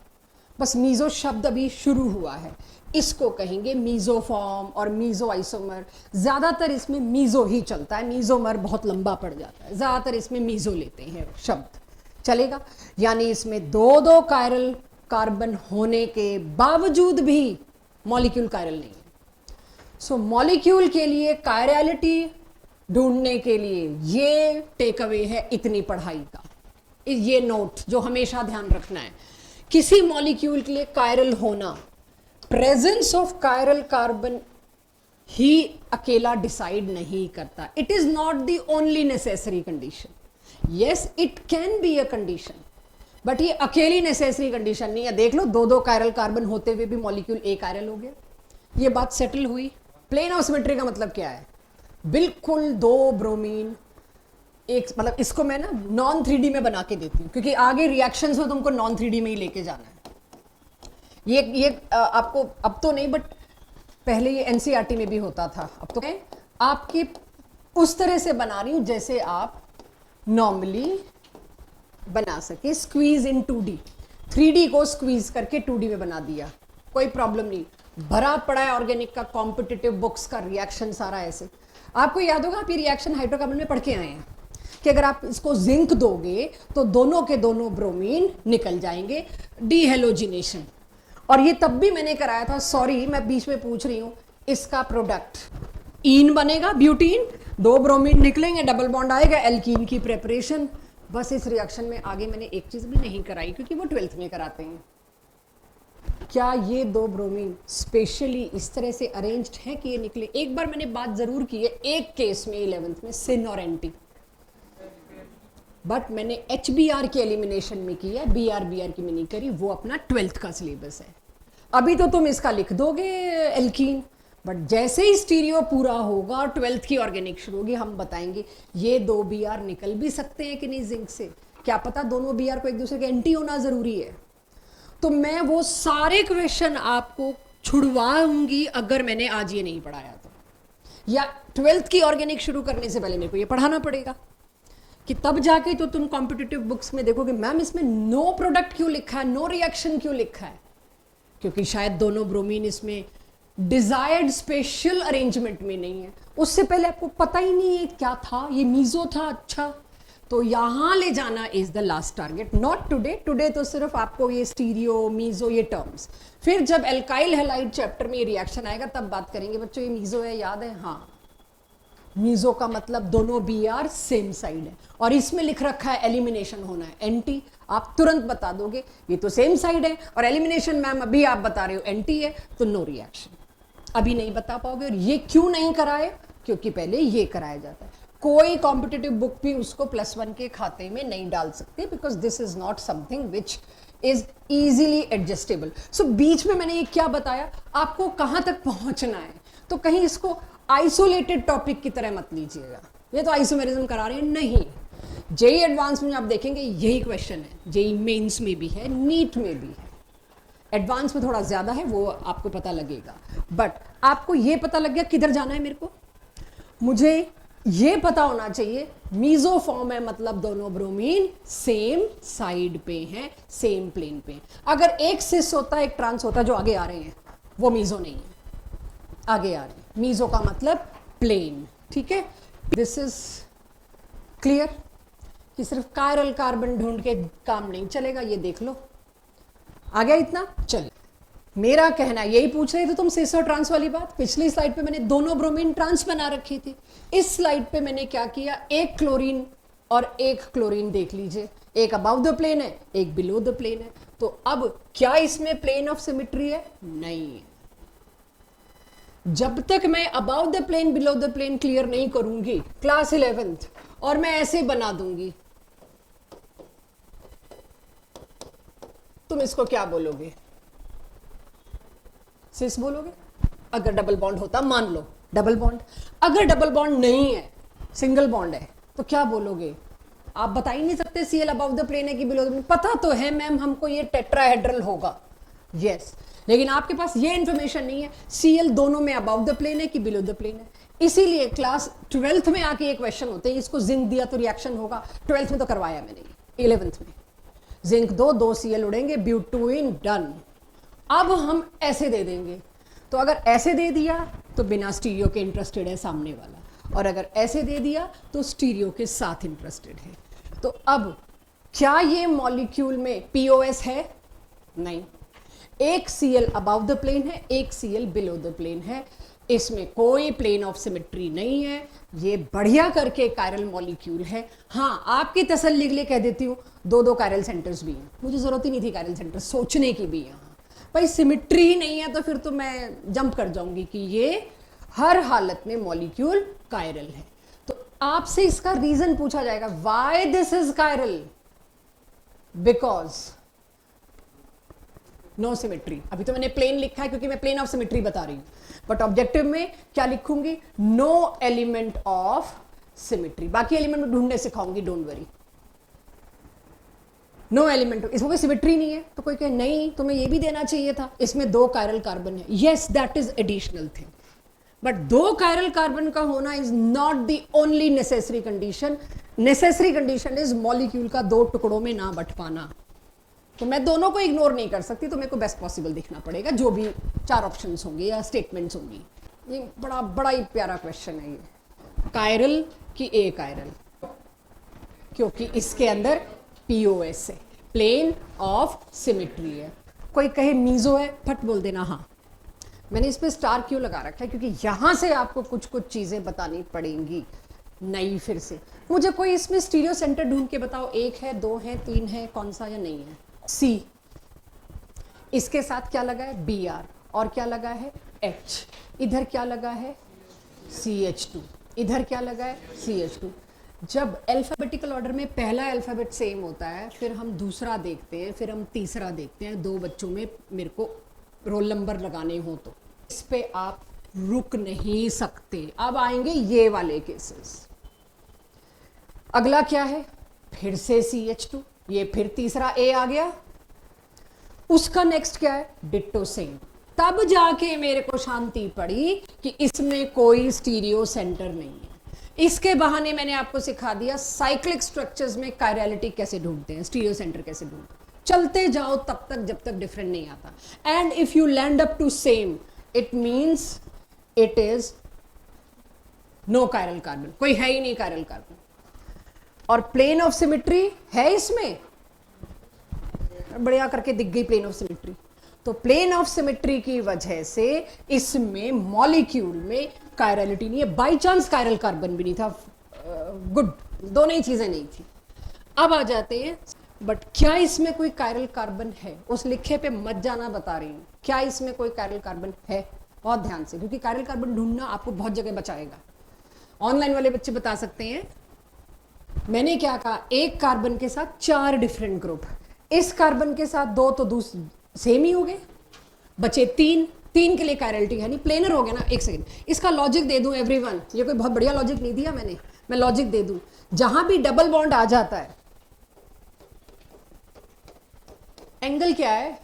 बस मीजो शब्द अभी शुरू हुआ है, इसको कहेंगे मीजोफॉर्म और मीजो आइसोमर। ज्यादातर इसमें मीजो ही चलता है, मीजोमर बहुत लंबा पड़ जाता है, ज्यादातर इसमें मीजो लेते हैं शब्द, चलेगा। यानी इसमें दो कायरल कार्बन होने के बावजूद भी मॉलिक्यूल कायरल नहीं है। सो मॉलिक्यूल के लिए कायरलिटी ढूंढने के लिए ये टेक अवे है इतनी पढ़ाई का, ये नोट जो हमेशा ध्यान रखना है। किसी मॉलिक्यूल के लिए कायरल होना, प्रेजेंस ऑफ कायरल कार्बन ही अकेला डिसाइड नहीं करता। It is not the only necessary condition. Yes, it can be a condition, but ये अकेली नेसेसरी कंडीशन नहीं है। देख लो, दो कायरल कार्बन होते हुए भी मॉलिक्यूल एक कायरल हो गया। ये बात सेटल हुई। प्लेन ऑफ सिमेट्री का मतलब क्या है? बिल्कुल दो ब्रोमीन एक, मतलब इसको मैं ना नॉन 3D में बना के देती हूँ, क्योंकि आगे रिएक्शंस में तुमको नॉन 3D में ही लेके जाना है। ये आपको अब तो नहीं, बट पहले ये NCERT में भी होता था। अब तो मैं आपकी उस तरह से बना रही हूँ जैसे आप नॉर्मली बना सके। स्क्वीज इन 2D, 3D को स्क्वीज करके 2D में बना दिया, कोई प्रॉब्लम नहीं। भरा पड़ा है ऑर्गेनिक का कॉम्पिटिटिव बुक्स का रिएक्शन सारा ऐसे। आपको याद होगा, आप ये रिएक्शन हाइड्रोकार्बन में पढ़ के आए हैं कि अगर आप इसको जिंक दोगे तो दोनों के दोनों ब्रोमीन निकल जाएंगे, डीहेलोजिनेशन। और ये तब भी मैंने कराया था, सॉरी मैं बीच में पूछ रही हूं, इसका प्रोडक्ट ईन बनेगा, ब्यूटीन, दो ब्रोमीन निकलेंगे, डबल बॉन्ड आएगा, एल्कीन की प्रेपरेशन। बस इस रिएक्शन में आगे मैंने एक चीज भी नहीं कराई, क्योंकि वो 12th में कराते हैं। क्या ये दो ब्रोमीन स्पेशली इस तरह से अरेंज्ड है कि ये निकले? एक बार मैंने बात जरूर की है, एक केस में 11th में, सिन और एंटी, बट मैंने HBr के एलिमिनेशन में की है, BR की में नहीं करी, वो अपना 12th का सिलेबस है। अभी तो तुम इसका लिख दोगे एल्कीन, बट जैसे ही स्टीरियो पूरा होगा और 12th की ऑर्गेनिक शुरू होगी, हम बताएंगे ये दो BR निकल भी सकते हैं कि नहीं जिंक से। क्या पता दोनों BR को एक दूसरे के एंटी होना जरूरी है। तो मैं वो सारे क्वेश्चन आपको छुड़वाऊंगी अगर मैंने आज ये नहीं पढ़ाया तो, या 12th की ऑर्गेनिक शुरू करने से पहले मेरे को ये पढ़ाना पड़ेगा, कि तब जाके तो तुम कॉम्पिटिटिव बुक्स में देखोगे मैम इसमें नो प्रोडक्ट क्यों लिखा है, नो रिएक्शन क्यों लिखा है। क्योंकि शायद दोनों ब्रोमीन इसमें डिजायर्ड स्पेशल अरेंजमेंट में नहीं है, उससे पहले आपको पता ही नहीं है क्या था, ये मीजो था, अच्छा तो यहां ले जाना is the last target, not today. Today तो सिर्फ आपको ये स्टीरियो मीजो ये टर्म्स, फिर जब एल्काइल हैलाइड चैप्टर में ये रिएक्शन आएगा तब बात करेंगे बच्चों। ये मीजो है, याद है? हाँ, मीजो का मतलब दोनों बी आर सेम साइड है, और इसमें लिख रखा है एलिमिनेशन होना है एंटी, आप तुरंत बता दोगे ये तो सेम साइड है, और एलिमिनेशन मैम अभी आप बता रहे हो एंटी है, तो नो रिएक्शन। अभी नहीं बता पाओगे। और ये क्यों नहीं कराए? क्योंकि पहले ये कराया जाता है। कोई कॉम्पिटिटिव बुक भी उसको +1 के खाते में नहीं डाल सकती, because this is not something which is easily adjustable. So बीच में मैंने ये क्या बताया, आपको कहां तक पहुंचना है, तो कहीं इसको आइसोलेटेड टॉपिक की तरह मत लीजिएगा, ये तो आइसोमेरिज्म करा रहे हैं, नहीं। जेई एडवांस में आप देखेंगे यही क्वेश्चन है, जेई मेंस में भी है, नीट में भी है। एडवांस में थोड़ा ज्यादा है, वो आपको पता लगेगा, बट आपको ये पता लग गया किधर जाना है मेरे को। मुझे ये पता होना चाहिए मीजो फॉर्म है, मतलब दोनों ब्रोमीन सेम साइड पे हैं, सेम प्लेन पे। अगर एक सिस होता है एक ट्रांस होता है, जो आगे आ रहे हैं वो मीजो नहीं है, आगे आ रहे हैं। मीजो का मतलब प्लेन, ठीक है। दिस इज क्लियर कि सिर्फ कायरल कार्बन ढूंढ के काम नहीं चलेगा, ये देख लो। आ गया इतना? चल, मेरा कहना यही पूछ रहे थे तुम सिस और ट्रांस वाली बात। पिछली स्लाइड पे मैंने दोनों ब्रोमीन ट्रांस बना रखी थी, इस स्लाइड पे मैंने क्या किया, एक क्लोरीन और एक क्लोरीन देख लीजिए, एक अबव द प्लेन है, एक बिलो द प्लेन है। तो अब क्या इसमें प्लेन ऑफ सिमेट्री है? नहीं है। जब तक मैं above the plane below the plane clear नहीं करूंगी क्लास 11th, और मैं ऐसे बना दूंगी, तुम इसको क्या बोलोगे? सिस बोलोगे। अगर डबल बॉन्ड होता, मान लो डबल बॉन्ड, अगर डबल बॉन्ड नहीं है, सिंगल बॉन्ड है, तो क्या बोलोगे? आप बता ही नहीं सकते सीएल अबव द प्लेन है कि बिलो द प्लेन। पता तो है मैम हमको ये टेट्राहेड्रल होगा, यस, लेकिन आपके पास ये इंफॉर्मेशन नहीं है सीएल दोनों में अबव द प्लेन है कि बिलो द प्लेन है। इसीलिए क्लास 12th में आके ये क्वेश्चन होते हैं, इसको जिंक दिया तो रिएक्शन होगा। 12th में तो करवाया मैंने, 11th में जिंक दो सीएल उड़ेंगे, ब्यूटूइन, डन। अब हम ऐसे दे देंगे, तो अगर ऐसे दे दिया तो बिना स्टीरियो के इंटरेस्टेड है सामने वाला, और अगर ऐसे दे दिया तो स्टीरियो के साथ इंटरेस्टेड है। तो अब क्या ये मॉलिक्यूल में पीओएस है? नहीं। एक सीएल अबव द प्लेन है, एक सीएल बिलो द प्लेन है, इसमें कोई प्लेन ऑफ सिमेट्री नहीं है, ये बढ़िया करके कायरल मॉलिक्यूल है। हाँ, आपकी तसल्ली के लिए कह देती हूँ, दो कायरल सेंटर्स भी हैं, मुझे जरूरत ही नहीं थी कायरल सेंटर सोचने की भी। यहाँ भाई सिमेट्री ही नहीं है तो फिर तो मैं जंप कर जाऊंगी कि ये हर हालत में मॉलिक्यूल कायरल है। तो आपसे इसका रीजन पूछा जाएगा, why this is chiral? Because no symmetry. अभी तो मैंने प्लेन लिखा है क्योंकि मैं प्लेन ऑफ सिमेट्री बता रही हूं, बट ऑब्जेक्टिव में क्या लिखूंगी? No element of symmetry. बाकी एलिमेंट में ढूंढने सिखाऊंगी, डोंट वरी। नो एलिमेंट, इसमें कोई सिमेट्री नहीं है, तो कोई कहे नहीं तुम्हें ये भी देना चाहिए था, इसमें 2 कायरल कार्बन है। Yes, that is additional thing, but 2 chiral carbon का होना is not the only necessary condition. Necessary condition is molecule का 2 टुकड़ों में ना बंट पाना। तो मैं दोनों को इग्नोर नहीं कर सकती, तो मेरे को बेस्ट पॉसिबल देखना पड़ेगा, जो भी 4 ऑप्शंस होंगे या स्टेटमेंट्स होंगी। ये बड़ा ही प्यारा क्वेश्चन है ये, कायरल की ए कायरल, क्योंकि इसके अंदर पीओएस है, प्लेन ऑफ सिमेट्री है। कोई कहे मीजो है, फट बोल देना हाँ। मैंने इस पे स्टार क्यों लगा रखा है? क्योंकि यहां से आपको कुछ चीजें बतानी पड़ेंगी नई। फिर से मुझे कोई इसमें स्टीरियो सेंटर ढूंढ के बताओ, 1 है, 2 है, 3 है, कौन सा या नहीं है? सी। इसके साथ क्या लगा है? B R. और क्या लगा है? एच। इधर क्या लगा है? CH2। इधर क्या लगा है? CH2। जब अल्फाबेटिकल ऑर्डर में पहला अल्फाबेट सेम होता है, फिर हम दूसरा देखते हैं, फिर हम तीसरा देखते हैं, 2 बच्चों में मेरे को रोल नंबर लगाने हो तो इस पे आप रुक नहीं सकते। अब आएंगे ये वाले केसेस। अगला क्या है? फिर से CH2, ये फिर तीसरा A आ गया। उसका नेक्स्ट क्या है? Ditto same. तब जाके मेरे को शांति पड़ी कि इसमें कोई स्टीरियो सेंटर नहीं है। इसके बहाने मैंने आपको सिखा दिया साइक्लिक स्ट्रक्चर्स में कायरलिटी कैसे ढूंढते हैं, स्टीरियो सेंटर कैसे ढूंढते हैं। चलते जाओ तब तक जब तक डिफरेंट नहीं आता. And if you land up to same, it means it is no chiral carbon, कोई है ही नहीं कायरल कार्बन. और प्लेन ऑफ सिमेट्री है इसमें, बढ़िया करके दिख गई प्लेन ऑफ सिमेट्री. तो प्लेन ऑफ सिमेट्री की वजह से इसमें मॉलिक्यूल में कायरलिटी नहीं है. बाई चांस कायरल कार्बन भी नहीं था, गुड, दोनों ही चीजें नहीं थी. अब आ जाते हैं, बट क्या इसमें कोई कायरल कार्बन है? उस लिखे पे मत जाना, बता रही हूं क्या इसमें कोई कायरल कार्बन है. बहुत ध्यान से, क्योंकि कायरल कार्बन ढूंढना आपको बहुत जगह बचाएगा. ऑनलाइन वाले बच्चे बता सकते हैं. मैंने क्या कहा, एक कार्बन के साथ 4 डिफरेंट ग्रुप, इस कार्बन के साथ 2 तो सेम ही हो गए, बचे 3 के लिए कायरलिटी है नहीं, प्लेनर हो गया ना. एक सेकंड, इसका लॉजिक दे दूं एवरीवन. ये कोई बहुत बढ़िया लॉजिक नहीं दिया मैंने, मैं लॉजिक दे दूं. जहां भी डबल बॉन्ड आ जाता है, एंगल क्या है?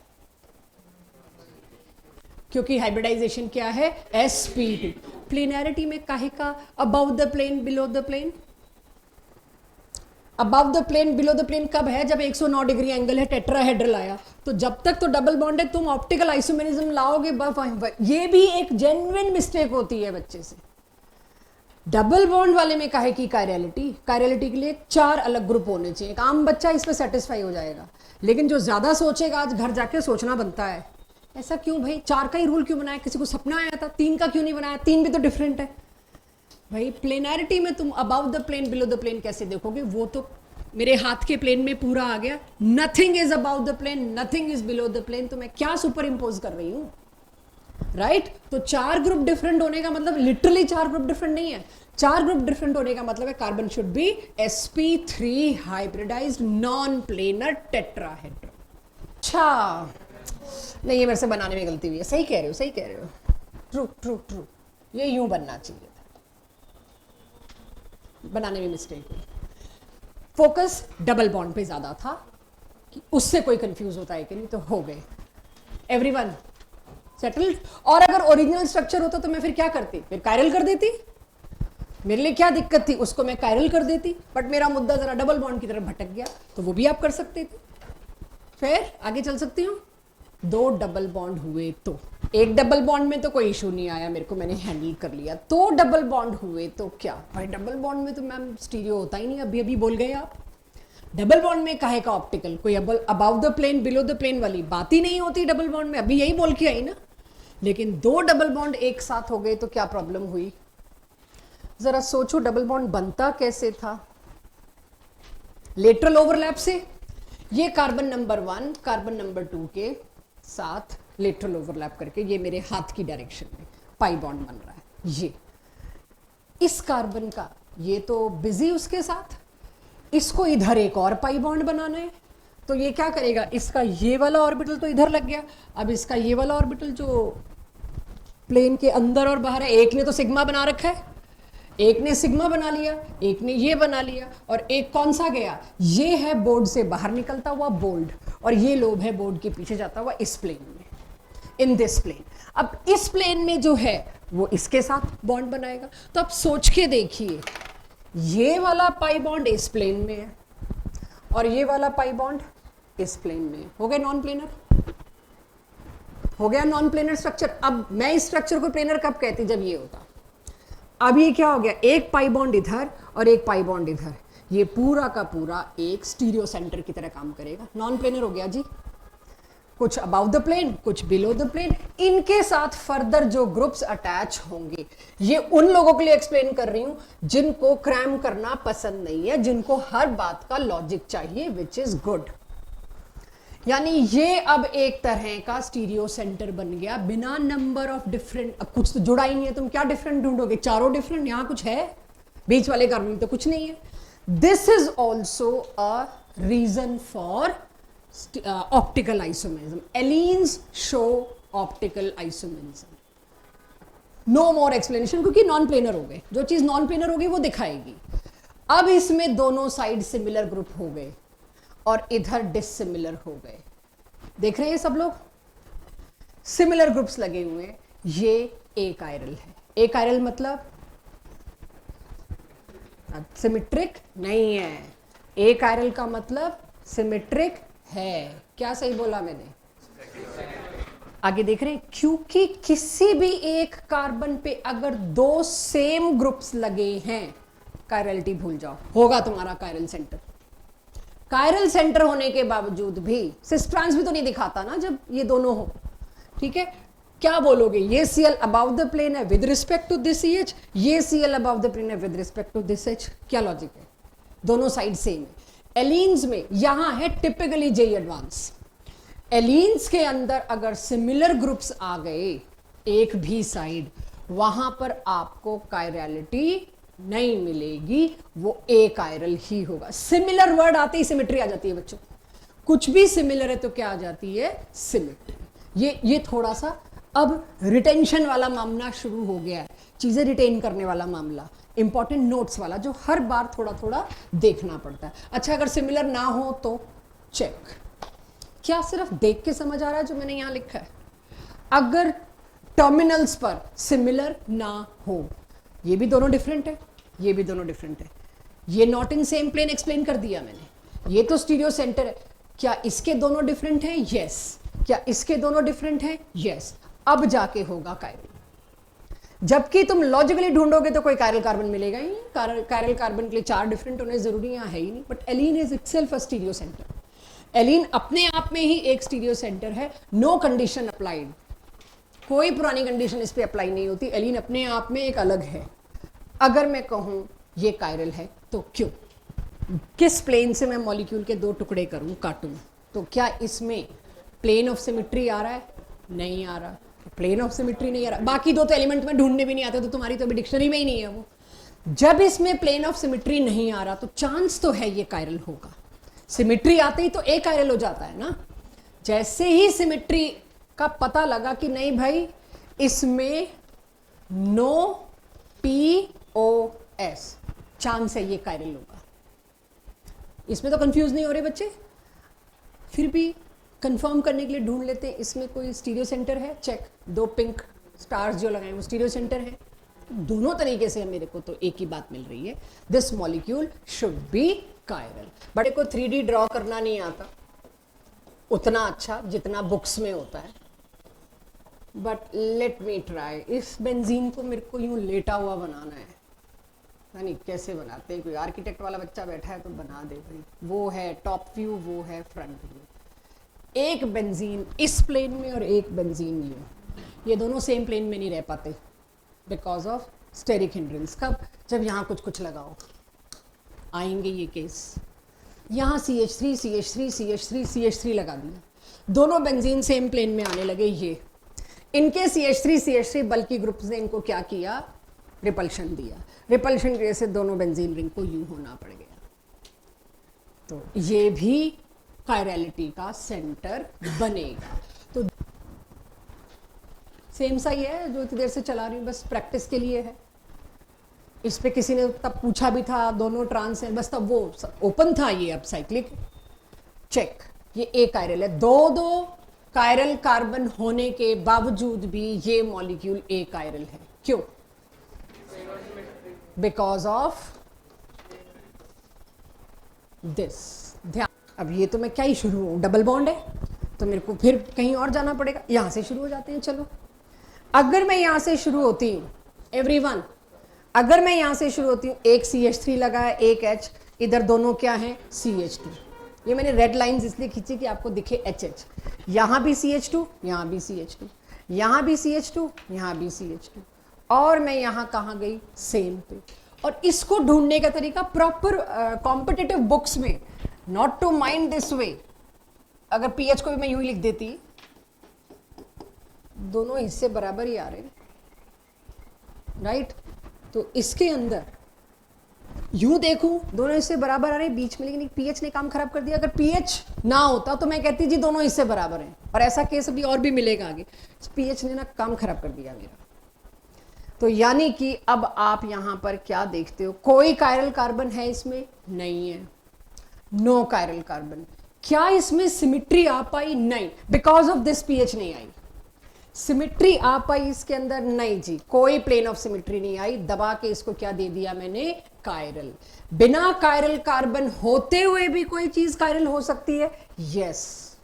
क्योंकि हाइब्रिडाइजेशन क्या है? sp2. प्लेनैरिटी में काहे का above the plane below the plane? Above the plane below the plane कब है? जब 109 डिग्री एंगल है, टेट्राहेड्रल आया. तो जब तक तो डबल बॉन्ड है, तुम ऑप्टिकल आइसोमेरिज्म लाओगे. ये भी एक जेन्युइन मिस्टेक होती है बच्चे से. डबल बॉन्ड वाले में काहे की कायरलिटी? कायरलिटी के लिए 4 अलग ग्रुप होने चाहिए. एक आम बच्चा इस पे सेटिस्फाई हो जाएगा, लेकिन जो ज्यादा सोचेगा, आज घर जाके सोचना बनता है, ऐसा क्यों भाई? 4 का ही रूल क्यों बनाया? किसी को सपना आया था 3 का क्यों नहीं बनाया? 3 भी तो डिफरेंट है भाई. प्लेनैरिटी में तुम above the plane below the plane कैसे देखोगे? वो तो मेरे हाथ के प्लेन में पूरा आ गया. Nothing is above the plane, nothing is below the plane. तो मैं क्या सुपर इंपोज कर रही हूं, राइट? तो 4 ग्रुप डिफरेंट होने का मतलब लिटरली 4 ग्रुप डिफरेंट नहीं है. 4 ग्रुप डिफरेंट होने का मतलब है carbon should be sp3 hybridised non planar tetrahedral. अच्छा, नहीं, ये मेरे से बनाने में गलती हुई है. सही कह रहे हो, सही कह रहे हो. ट्रू ट्रू ट्रू, ये यूं बनना चाहिए था, बनाने में मिस्टेक हुई. फोकस डबल बॉन्ड पे ज्यादा था कि उससे कोई कंफ्यूज होता है कि नहीं. तो हो गए एवरीवन सेटल्ड. और अगर ओरिजिनल स्ट्रक्चर होता तो मैं फिर क्या करती? फिर कायरल कर देती. मेरे लिए क्या दिक्कत थी? उसको मैं कायरल कर देती. बट मेरा मुद्दा जरा डबल बॉन्ड की तरफ भटक गया, तो वो भी आप कर सकते थे. फिर आगे चल सकती हूँ. 2 डबल बॉन्ड हुए तो, एक डबल बॉन्ड में तो कोई इशू नहीं आया मेरे को, मैंने हैंडल कर लिया. 2 डबल बॉन्ड हुए तो क्या भाई? डबल बॉन्ड में तो मैम स्टीरियो होता ही नहीं. अभी अभी बोल गए आप. डबल बॉन्ड में काहे का ऑप्टिकल? कोई above the plane below the plane वाली बात ही नहीं होती डबल बॉन्ड में. अभी यही बोल के आई ना. लेकिन 2 डबल बॉन्ड एक साथ हो गए तो क्या प्रॉब्लम हुई? जरा सोचो, डबल बॉन्ड बनता कैसे था? लेटरल ओवरलैप से. ये कार्बन नंबर 1 कार्बन नंबर 2 के साथ लेटरल ओवरलैप करके, ये मेरे हाथ की डायरेक्शन में पाई बॉन्ड बन रहा है. ये इस कार्बन का, ये तो बिजी उसके साथ, इसको इधर एक और पाई बॉन्ड बनाना है. तो ये क्या करेगा? इसका ये वाला ऑर्बिटल तो इधर लग गया. अब इसका ये वाला ऑर्बिटल जो प्लेन के अंदर और बाहर है, एक ने तो सिग्मा बना रखा है, एक ने सिग्मा बना लिया, एक ने ये बना लिया, और एक कौन सा गया? ये है बोर्ड से बाहर निकलता हुआ बोल्ड, और ये लोब है बोर्ड के पीछे जाता हुआ इस प्लेन में, इन दिस प्लेन. अब इस प्लेन में जो है वो इसके साथ बॉन्ड बनाएगा. तो अब सोच के देखिए, ये वाला पाई बॉन्ड इस प्लेन में है और ये वाला पाई बॉन्ड इस प्लेन में. हो गया नॉन प्लेनर, हो गया नॉन प्लेनर स्ट्रक्चर. अब मैं इस स्ट्रक्चर को प्लेनर कब कहती? जब ये होता. अब ये क्या हो गया? एक पाई बॉन्ड इधर और एक पाई बॉन्ड इधर. ये पूरा का पूरा एक स्टीरियो सेंटर की तरह काम करेगा. नॉन प्लेनर हो गया जी. कुछ अबाउट द प्लेन, कुछ बिलो द प्लेन. इनके साथ फर्दर जो ग्रुप्स अटैच होंगे, ये उन लोगों के लिए एक्सप्लेन कर रही हूं जिनको क्रैम करना पसंद नहीं है, जिनको हर बात का लॉजिक चाहिए, विच इज गुड. यानी ये अब एक तरह का स्टीरियो सेंटर बन गया बिना नंबर ऑफ डिफरेंट. अब कुछ तो जुड़ा ही नहीं है, तुम क्या डिफरेंट ढूंढोगे? चारों डिफरेंट. यहां कुछ है? बीच वाले कार्बन में तो कुछ नहीं है. This is also a reason for optical isomerism. Allenes show optical isomerism. No more explanation, क्योंकि नॉन प्लेनर हो गए. जो चीज नॉन प्लेनर होगी वो दिखाएगी. अब इसमें दोनों साइड सिमिलर ग्रुप हो गए और इधर डिसिमिलर हो गए. देख रहे हैं सब लोग? सिमिलर ग्रुप्स लगे हुए हैं. ये एक आयरल है. एक आयरल मतलब सिमेट्रिक नहीं है. एक आयरल का मतलब सिमेट्रिक है। क्या सही बोला मैंने? आगे देख रहे हैं, क्योंकि किसी भी एक कार्बन पे अगर दो सेम ग्रुप्स लगे हैं, कायरलिटी भूल जाओ, होगा तुम्हारा कायरल सेंटर। कायरल सेंटर होने के बावजूद भी सिस ट्रांस भी तो नहीं दिखाता ना जब ये दोनों हो। ठीक है, क्या बोलोगे? ये Cl अबाउट द प्लेन है with respect to this CH, ये Cl अबाउट द प्लेन है with respect to this H। क्या लॉजिक है? दोनों साइड सेम है। एलीन्स में यहां है टिपिकली J एडवांस। एलीन्स के अंदर अगर सिमिलर ग्रुप्स आ गए एक भी साइड, वहां पर आपको कायरलिटी नहीं मिलेगी, वो ए कायरल ही होगा। सिमिलर वर्ड आते ही सिमेट्री आ जाती है बच्चों। कुछ भी सिमिलर है तो क्या आ जाती है? सिमेट्री। ये थोड़ा सा अब रिटेंशन वाला मामला शुरू हो गया है, चीजें रिटेन करने वाला मामला, इंपॉर्टेंट नोट्स वाला, जो हर बार थोड़ा थोड़ा देखना पड़ता है। अच्छा, अगर सिमिलर ना हो तो चेक। क्या सिर्फ देख के समझ आ रहा है जो मैंने यहां लिखा है? अगर टर्मिनल्स पर सिमिलर ना हो, ये भी दोनों डिफरेंट है, ये भी दोनों डिफरेंट है, ये not in same plane explain कर दिया मैंने, ये तो स्टीरियो सेंटर है। क्या इसके दोनों डिफरेंट हैं? यस। क्या इसके दोनों डिफरेंट हैं? यस। अब जाके होगा कायरल। जबकि तुम लॉजिकली ढूंढोगे तो कोई कायरल कार्बन मिलेगा ही नहीं। कायरल कार्बन के लिए चार डिफरेंट होने जरूरी यहां है ही नहीं। But allene is itself a stereocentre. Allene अपने आप में ही एक स्टीरियो सेंटर है। नो कंडीशन अप्लाइड, कोई पुरानी कंडीशन इस पे अप्लाई नहीं होती। एलीन अपने आप में एक अलग है। अगर मैं कहूं ये कायरल है तो क्यों? किस प्लेन से मैं मॉलिक्यूल के दो टुकड़े करूं, काटूं, तो क्या इसमें प्लेन ऑफ सिमेट्री आ रहा है? नहीं आ रहा। प्लेन ऑफ सिमेट्री नहीं आ रहा। बाकी दो तो एलिमेंट में ढूंढने भी नहीं आते, तो तुम्हारी तो अभी डिक्शनरी में ही नहीं है वो। जब इसमें प्लेन ऑफ सिमेट्री नहीं आ रहा तो चांस तो है ये कायरल होगा। सिमेट्री आते ही तो ए कायरल हो जाता है ना। जैसे ही सिमेट्री का पता लगा कि नहीं भाई इसमें नो POS, चांस है ये कायरल होगा। इसमें तो कंफ्यूज नहीं हो रहे बच्चे? फिर भी कंफर्म करने के लिए ढूंढ लेते हैं इसमें कोई स्टीरियो सेंटर है। चेक, दो पिंक स्टार्स जो लगाए वो स्टीरियो सेंटर है। दोनों तरीके से मेरे को तो एक ही बात मिल रही है, this molecule should be chiral. But को 3D ड्रॉ करना नहीं आता उतना अच्छा जितना बुक्स में होता है। But let me try. इस बेंजीन को मेरे को यूं लेटा हुआ बनाना है, यानी कैसे बनाते हैं? कोई आर्किटेक्ट वाला बच्चा बैठा है तो बना दे भाई। वो है टॉप व्यू, वो है फ्रंट व्यू। एक बेंजीन इस प्लेन में और एक बेंजीन ये दोनों सेम प्लेन में नहीं रह पाते बिकॉज ऑफ स्टेरिक हिंड्रेंस। कब? जब यहाँ कुछ कुछ लगाओ, आएंगे ये केस। यहाँ CH3 CH3 CH3 CH3 लगा दिया, दोनों बेंजीन सेम प्लेन में आने लगे। ये इनके CH3 CH3 बल्कि ग्रुप्स ने इनको क्या किया? रिपल्शन दिया। रिपल्शन की वजह से दोनों बेंजीन रिंग को यूं होना पड़ गया। तो ये भी कायरलिटी का सेंटर बनेगा। तो सेम सा ही है जो इतनी देर से चला रही हूं, बस प्रैक्टिस के लिए है। इस पे किसी ने तब पूछा भी था, दोनों ट्रांस हैं, बस तब वो ओपन था। ये अब साइक्लिक। चेक, ये ए कायरल है। दो कायरल कार्बन होने के बावजूद भी ये मॉलिक्यूल ए कायरल है। क्यों? Because of this. ध्यान, अब ये तो मैं क्या ही शुरू हूं, डबल बॉन्ड है तो मेरे को फिर कहीं और जाना पड़ेगा। यहां से शुरू हो जाते हैं। चलो, अगर मैं यहां से शुरू होती हूं, एवरीवन, अगर मैं यहां से शुरू होती हूं, एक CH3 लगा है, एक H, इधर दोनों क्या है? CH2। ये मैंने रेड लाइंस इसलिए खींची कि आपको दिखे HH। यहां भी CH2, यहां भी CH2, यहां भी CH2, यहां भी CH2, और मैं यहां कहां गई? सेम पे। और इसको ढूंढने का तरीका प्रॉपर कॉम्पिटिटिव बुक्स में, not to mind this way. अगर PH को भी मैं यूं ही लिख देती, दोनों हिस्से बराबर ही आ रहे हैं, राइट? तो इसके अंदर यूं देखूं दोनों हिस्से बराबर आ रहे हैं बीच में, लेकिन PH ने काम खराब कर दिया। अगर PH ना होता तो मैं कहती जी दोनों हिस्से बराबर हैं, और ऐसा केस अभी और भी मिलेगा आगे। PH ने ना काम खराब कर दिया मेरा। तो यानी कि अब आप यहां पर क्या देखते हो? कोई कायरल कार्बन है इसमें? नहीं है, नो कायरल कार्बन। क्या इसमें सिमेट्री आ पाई? नहीं, बिकॉज ऑफ दिस PH नहीं आई। सिमिट्री आ पाई इसके अंदर? नहीं जी, कोई प्लेन ऑफ सिमिट्री नहीं आई। दबा के इसको क्या दे दिया मैंने? कायरल। बिना कायरल कार्बन होते हुए भी कोई चीज कायरल हो सकती है? यस।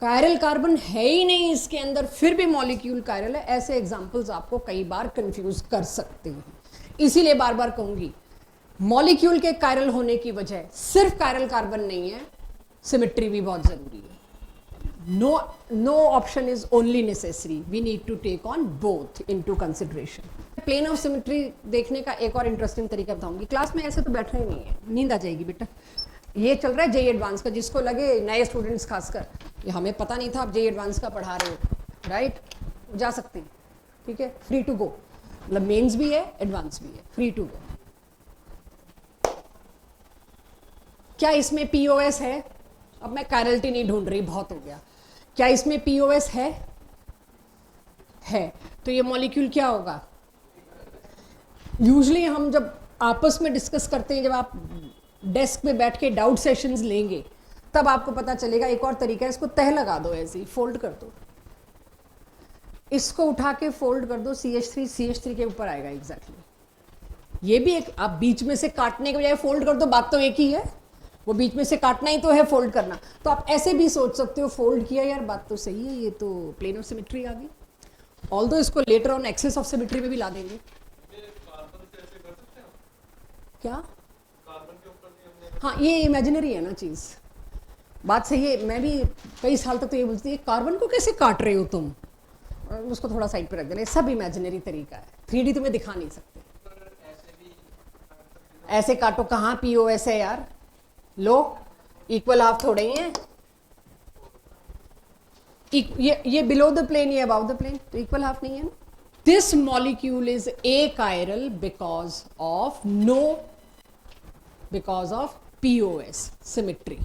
कायरल कार्बन है ही नहीं इसके अंदर, फिर भी मॉलिक्यूल कायरल है। ऐसे एग्जांपल्स आपको कई बार कंफ्यूज कर सकते हैं। इसीलिए बार बार कहूंगी, मॉलिक्यूल के कायरल होने की वजह सिर्फ कायरल कार्बन नहीं है, सिमिट्री भी बहुत जरूरी है। No option is only necessary. We need to take on both into consideration. Plane of symmetry देखने का एक और इंटरेस्टिंग तरीका बताऊंगी। क्लास में ऐसे तो बैठना ही नहीं है, नींद आ जाएगी बेटा। ये चल रहा है जेई एडवांस का, जिसको लगे नए स्टूडेंट्स खासकर, ये हमें पता नहीं था आप जेई एडवांस का पढ़ा रहे हो, राइट, जा सकते हैं, ठीक है, फ्री टू गो। मतलब मेंस भी है, एडवांस भी है, फ्री टू गो। क्या इसमें पीओएस है? अब मैं कायरलिटी नहीं ढूंढ रही, बहुत हो गया। क्या इसमें पीओएस है? तो ये मॉलिक्यूल क्या होगा? यूजुअली हम जब आपस में डिस्कस करते हैं, जब आप डेस्क पे बैठ के डाउट सेशंस लेंगे, तब आपको पता चलेगा। एक और तरीका है, इसको तह लगा दो, ऐसे ही फोल्ड कर दो, इसको उठा के फोल्ड कर दो, CH3 के ऊपर आएगा एग्जैक्टली। ये भी एक, आप बीच में से काटने के बजाय फोल्ड कर दो, बात तो एक ही है, वो बीच में से काटना ही तो है, फोल्ड करना। तो आप ऐसे भी सोच सकते हो, फोल्ड किया यार, बात तो सही है, ये तो प्लेन ऑफ सिमेट्री आ गई। ऑल्दो इसको later on axis of symmetry में भी ला देंगे। क्या? हाँ, ये इमेजिनरी है ना चीज, बात सही है। मैं भी कई साल तक तो ये बोलती है, कार्बन को कैसे काट रहे हो तुम, और उसको थोड़ा साइड पे रख देना, सब इमेजिनरी तरीका है, 3D तुम्हें दिखा नहीं सकते। ऐसे काटो, कहाँ पीओएस है यार, लो, इक्वल हाफ थोड़े ही है। ये बिलो द प्लेन, ये अबाउ द प्लेन, तो इक्वल हाफ नहीं है ना। This molecule is a chiral because of POS symmetry.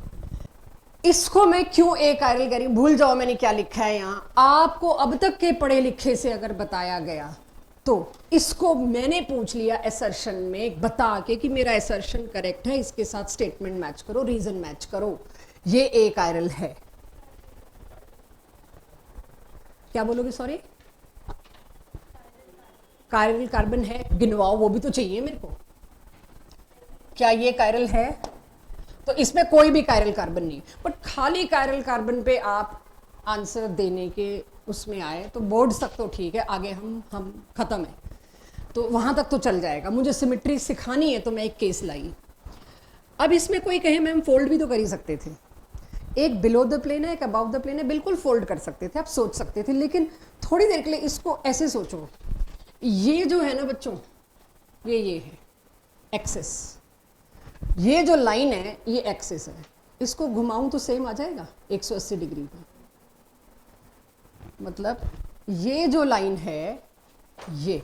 इसको मैं क्यों ए कायरल कह रही हूं, भूल जाओ मैंने क्या लिखा है यहां। आपको अब तक के पढ़े लिखे से अगर बताया गया, तो इसको मैंने पूछ लिया असर्शन में बता के कि मेरा असर्शन करेक्ट है, इसके साथ स्टेटमेंट मैच करो, रीजन मैच करो, ये ए कायरल है। क्या बोलोगे? सॉरी, कायरल कार्बन है, गिनवाओ, वो भी तो चाहिए मेरे को। क्या ये कायरल है? तो इसमें कोई भी कायरल कार्बन नहीं, बट खाली कायरल कार्बन पे आप आंसर देने के उसमें आए तो बोर्ड्स तक तो ठीक है, आगे हम खत्म है, तो वहां तक तो चल जाएगा। मुझे सिमेट्री सिखानी है तो मैं एक केस लाई। अब इसमें कोई कहे मैम फोल्ड भी तो कर ही सकते थे, एक बिलो द प्लेन है, एक अबाव द प्लेन है, बिल्कुल फोल्ड कर सकते थे, आप सोच सकते थे, लेकिन थोड़ी देर के लिए इसको ऐसे सोचो। ये जो है ना बच्चों, ये है एक्सेस, ये जो लाइन है ये एक्सेस है, इसको घुमाऊं तो सेम आ जाएगा 180 डिग्री पे। मतलब ये जो लाइन है ये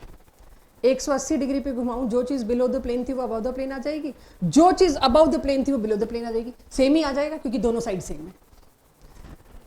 180 डिग्री पे घुमाऊं, जो चीज बिलो द प्लेन थी वो अबव द प्लेन आ जाएगी, जो चीज अबव द प्लेन थी वो बिलो द प्लेन आ जाएगी, सेम ही आ जाएगा क्योंकि दोनों साइड सेम है।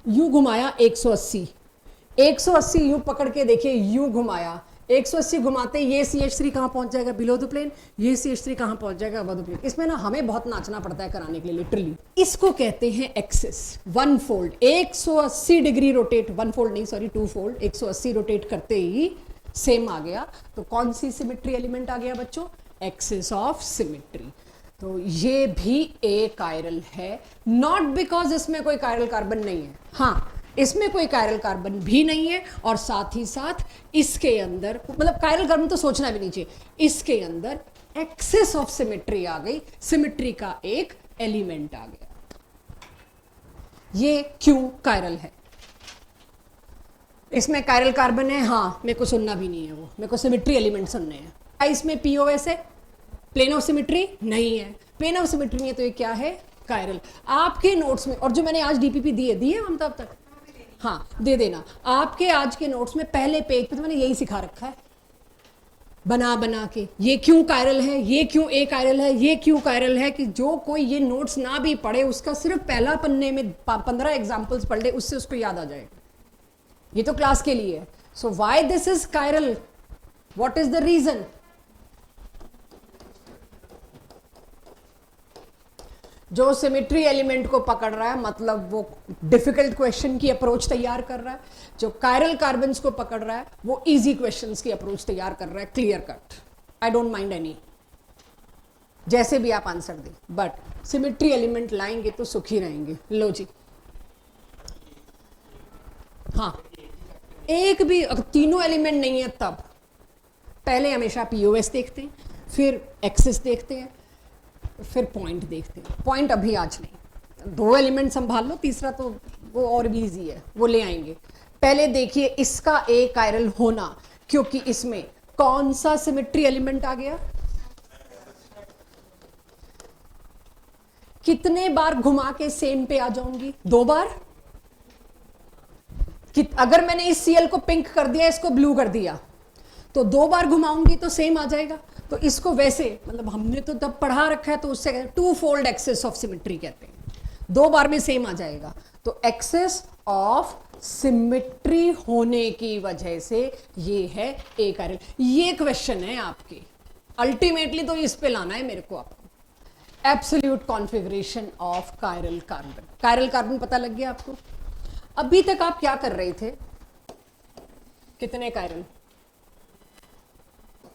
यूं घुमाया 180 यूं पकड़ के देखिए, यूं घुमाया 180 घुमाते ये CH3 कहाँ पहुंच जाएगा? Below the plane. ये CH3 कहाँ पहुंच जाएगा? Above the plane. इसमें ना हमें बहुत नाचना पड़ता है कराने के लिए, लिटरली। इसको कहते हैं axis. One fold 180 degree rotate, one fold नहीं सॉरी, टू फोल्ड, 180 रोटेट करते ही सेम आ गया। तो कौन सी सिमेट्री एलिमेंट आ गया बच्चों? Axis of symmetry. तो ये भी ए कायरल है, नॉट बिकॉज इसमें कोई कायरल कार्बन नहीं है, हाँ इसमें कोई कायरल कार्बन भी नहीं है, और साथ ही साथ इसके अंदर, मतलब कायरल कार्बन तो सोचना भी नहीं चाहिए, इसके अंदर एक्सेस ऑफ सिमेट्री आ गई, सिमेट्री का एक एलिमेंट आ गया। ये क्यों कायरल है? इसमें कायरल कार्बन है, हाँ मेरे को सुनना भी नहीं है, वो मेरे को सिमेट्री एलिमेंट सुनने हैं। इसमें पीओएस है, प्लेन ऑफ सिमेट्री नहीं है, प्लेन ऑफ सिमेट्री नहीं है, तो ये क्या है? कायरल। आपके नोट्स में, और जो मैंने आज डीपीपी दिए हम तब तक, हाँ दे देना, आपके आज के नोट्स में पहले पेज पे तो मैंने यही सिखा रखा है बना के, ये क्यों कायरल है, ये क्यों ए कायरल है, ये क्यों कायरल है, कि जो कोई ये नोट्स ना भी पढ़े, उसका सिर्फ पहला पन्ने में 15 एग्जाम्पल्स पढ़ ले, उससे उसको याद आ जाएगा। ये तो क्लास के लिए है। So why this is chiral, what is the reason? जो सिमेट्री एलिमेंट को पकड़ रहा है मतलब वो डिफिकल्ट क्वेश्चन की अप्रोच तैयार कर रहा है, जो कायरल कार्बन्स को पकड़ रहा है वो इजी क्वेश्चंस की अप्रोच तैयार कर रहा है, clear cut, I don't mind any, जैसे भी आप आंसर दें, बट सिमेट्री एलिमेंट लाएंगे तो सुखी रहेंगे। लो जी, हाँ, एक भी तीनों एलिमेंट नहीं है तब पहले हमेशा पीओएस देखते हैं, फिर एक्सिस देखते हैं, फिर पॉइंट देखते हैं। पॉइंट अभी आज नहीं, 2 एलिमेंट संभाल लो, तीसरा तो वो और भी इजी है, वो ले आएंगे। पहले देखिए इसका ए कायरल होना, क्योंकि इसमें कौन सा सिमेट्री एलिमेंट आ गया, कितने बार घुमा के सेम पे आ जाऊंगी, 2 बार। अगर मैंने इस सीएल को पिंक कर दिया, इसको ब्लू कर दिया, तो 2 बार घुमाऊंगी तो सेम आ जाएगा। तो इसको वैसे मतलब हमने तो तब पढ़ा रखा है, तो उससे 2 फोल्ड एक्सेस ऑफ सिमेट्री कहते हैं, 2 बार में सेम आ जाएगा। तो एक्सेस ऑफ सिमेट्री होने की वजह से ये है ए कायरल। ये क्वेश्चन है आपके, अल्टीमेटली तो इस पे लाना है मेरे को आपको। Absolute configuration of chiral carbon. Chiral carbon पता लग गया आपको। अभी तक आप क्या कर रहे थे, कितने कायरल,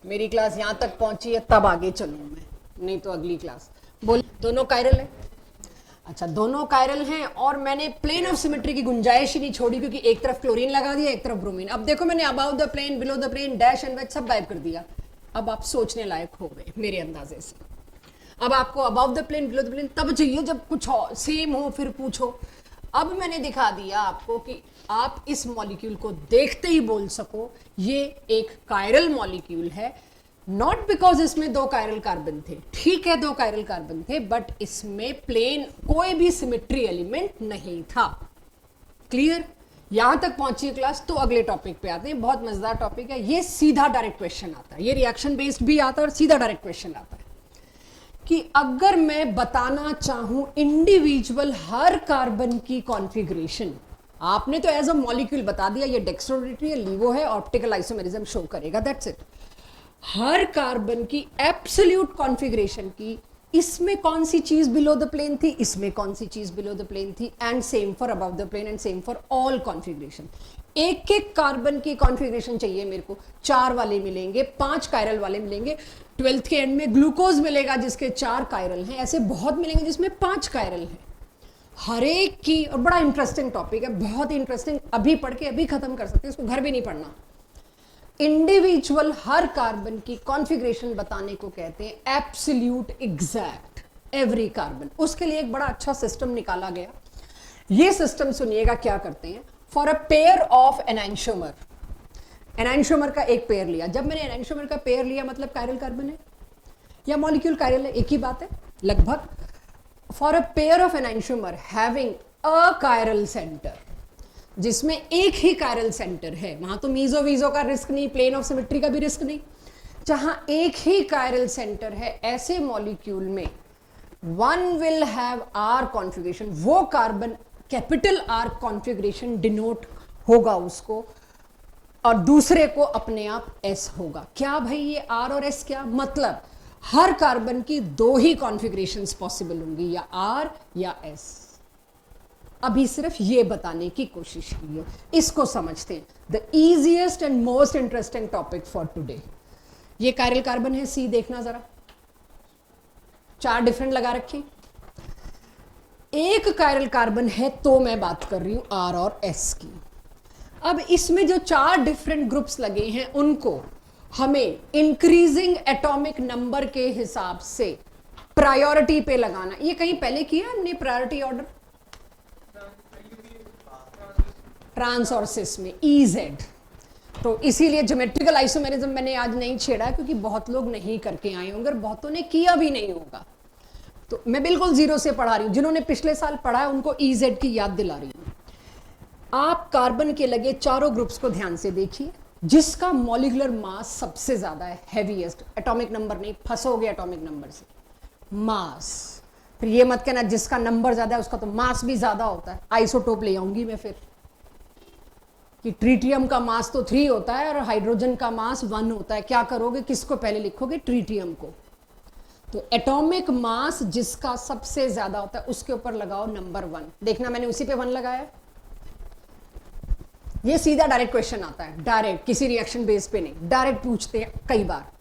मेरी क्लास यहां तक पहुंची है तब आगे चलूं मैं, नहीं तो अगली क्लास। बोल, दोनों कायरल है। अच्छा, दोनों कायरल हैं और मैंने प्लेन ऑफ सिमेट्री की गुंजाइश ही नहीं छोड़ी, क्योंकि एक तरफ क्लोरीन लगा दिया, एक तरफ ब्रोमीन। अब देखो मैंने about the plane, below the plane, dash and wedge सब गायब कर दिया। अब आप सोचने लायक हो गए मेरे अंदाजे से। अब आपको about the plane, below the plane तब चाहिए जब कुछ सेम हो फिर पूछो। अब मैंने दिखा दिया आपको कि आप इस मॉलिक्यूल को देखते ही बोल सको ये एक कायरल मॉलिक्यूल है, नॉट बिकॉज इसमें 2 कायरल कार्बन थे, ठीक है 2 कायरल कार्बन थे, बट इसमें प्लेन कोई भी सिमेट्री एलिमेंट नहीं था। क्लियर? यहां तक पहुंची क्लास, तो अगले टॉपिक पे आते हैं। बहुत मजेदार टॉपिक है ये, सीधा डायरेक्ट क्वेश्चन आता है, ये रिएक्शन बेस्ड भी आता है और सीधा डायरेक्ट क्वेश्चन आता है कि अगर मैं बताना चाहूं इंडिविजुअल हर कार्बन की कॉन्फ़िगरेशन, आपने तो एज अ मॉलिक्यूल बता दिया ये डेक्स्ट्रोरेटरी है, लीवो है, ऑप्टिकल आइसोमेरिज्म शो करेगा, दैट्स इट। हर कार्बन की एब्सोल्यूट कॉन्फ़िगरेशन की, इसमें कौन सी चीज बिलो द प्लेन थी, इसमें कौन सी चीज बिलो द प्लेन थी, and same for above the plane and same for all configuration. एक एक कार्बन की कॉन्फ़िगरेशन चाहिए मेरे को, 4 वाले मिलेंगे, 5 कायरल वाले मिलेंगे, 12th के एंड में ग्लूकोज मिलेगा जिसके 4 कायरल हैं, ऐसे बहुत मिलेंगे जिसमें 5 कायरल हैं। हर एक की, और बड़ा इंटरेस्टिंग टॉपिक है, बहुत इंटरेस्टिंग, अभी पढ़ के अभी खत्म कर सकते हैं, इसको घर भी नहीं पढ़ना। इंडिविजुअल हर कार्बन की कॉन्फ़िगरेशन बताने को कहते हैं एब्सोल्यूट एग्जैक्ट एवरी कार्बन। उसके लिए एक बड़ा अच्छा सिस्टम निकाला गया। ये सिस्टम सुनिएगा क्या करते हैं। फॉर अ पेयर ऑफ एनांशोमर, एनांशोमर का एक पेयर लिया, जब मैंने एनांशोमर का पेयर लिया मतलब कायरल कार्बन है या मॉलिक्यूल कायरल है, एक ही बात है लगभग। For a pair of enantiomer having a chiral centre, जिसमें एक ही कायरल सेंटर है, वहां तो मीजो वीजो का रिस्क नहीं, प्लेन ऑफ सिमेट्री का भी रिस्क नहीं, जहां एक ही कायरल सेंटर है, ऐसे मॉलिक्यूल में one will have R configuration, वो carbon capital R configuration denote होगा उसको, और दूसरे को अपने आप एस होगा। क्या भाई ये आर और एस क्या मतलब, हर कार्बन की 2 ही कॉन्फ़िगरेशंस पॉसिबल होंगी, या आर या एस। अभी सिर्फ ये बताने की कोशिश की है, इसको समझते हैं। The easiest and most interesting topic for today. ये कायरल कार्बन है, सी देखना जरा, 4 डिफरेंट लगा रखे, एक कायरल कार्बन है, तो मैं बात कर रही हूं आर और एस की। अब इसमें जो 4 डिफरेंट ग्रुप्स लगे हैं उनको हमें इंक्रीजिंग एटॉमिक नंबर के हिसाब से प्रायोरिटी पे लगाना। ये कहीं पहले किया हमने प्रायोरिटी ऑर्डर, ट्रांस और सिस में EZ, तो इसीलिए ज्योमेट्रिकल आइसोमेरिज्म मैंने आज नहीं छेड़ा क्योंकि बहुत लोग नहीं करके आए होंगे और बहुतों ने किया भी नहीं होगा। तो मैं बिल्कुल जीरो से पढ़ा रही हूं, जिन्होंने पिछले साल पढ़ा है उनको EZ की याद दिला रही हूं। आप कार्बन के लगे चारों ग्रुप्स को ध्यान से देखिए, जिसका मॉलिक्यूलर मास सबसे ज्यादा है, हैवीएस्ट, एटॉमिक नंबर नहीं, फंसोगे एटॉमिक नंबर से, मास। फिर ये मत कहना जिसका नंबर ज्यादा है उसका तो मास भी ज्यादा होता है, आइसोटोप ले आऊंगी मैं फिर कि ट्रीटियम का मास तो 3 होता है और हाइड्रोजन का मास 1 होता है, क्या करोगे, किसको पहले लिखोगे, ट्रीटियम को। तो एटॉमिक मास जिसका सबसे ज्यादा होता है उसके ऊपर लगाओ नंबर 1। देखना मैंने उसी पे 1 लगाया। ये सीधा डायरेक्ट क्वेश्चन आता है, डायरेक्ट, किसी रिएक्शन बेस पे नहीं, डायरेक्ट पूछते हैं कई बार।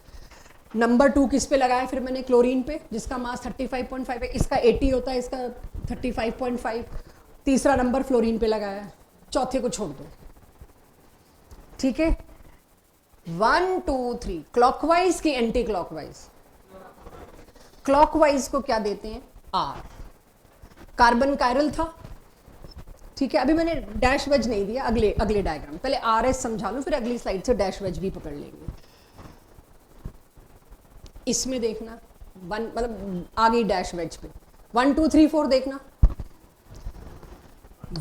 नंबर 2 किस पे लगाया फिर मैंने? क्लोरीन पे, जिसका मास 35.5 है, इसका 80 होता है, इसका 35.5। तीसरा नंबर फ्लोरीन पे लगाया, चौथे को छोड़ दो। ठीक है, 1 2 3 क्लॉकवाइज की एंटी क्लॉकवाइज? क्लॉकवाइज को क्या देते हैं? आर। कार्बन कायरल था, ठीक है, अभी मैंने डैश वेज नहीं दिया, अगले डायग्राम पहले आर एस समझा लूं, फिर अगली स्लाइड से डैश वेज भी पकड़ लेंगे। इसमें देखना मतलब आ गई डैश वेज पे, 1 2 3 4 देखना,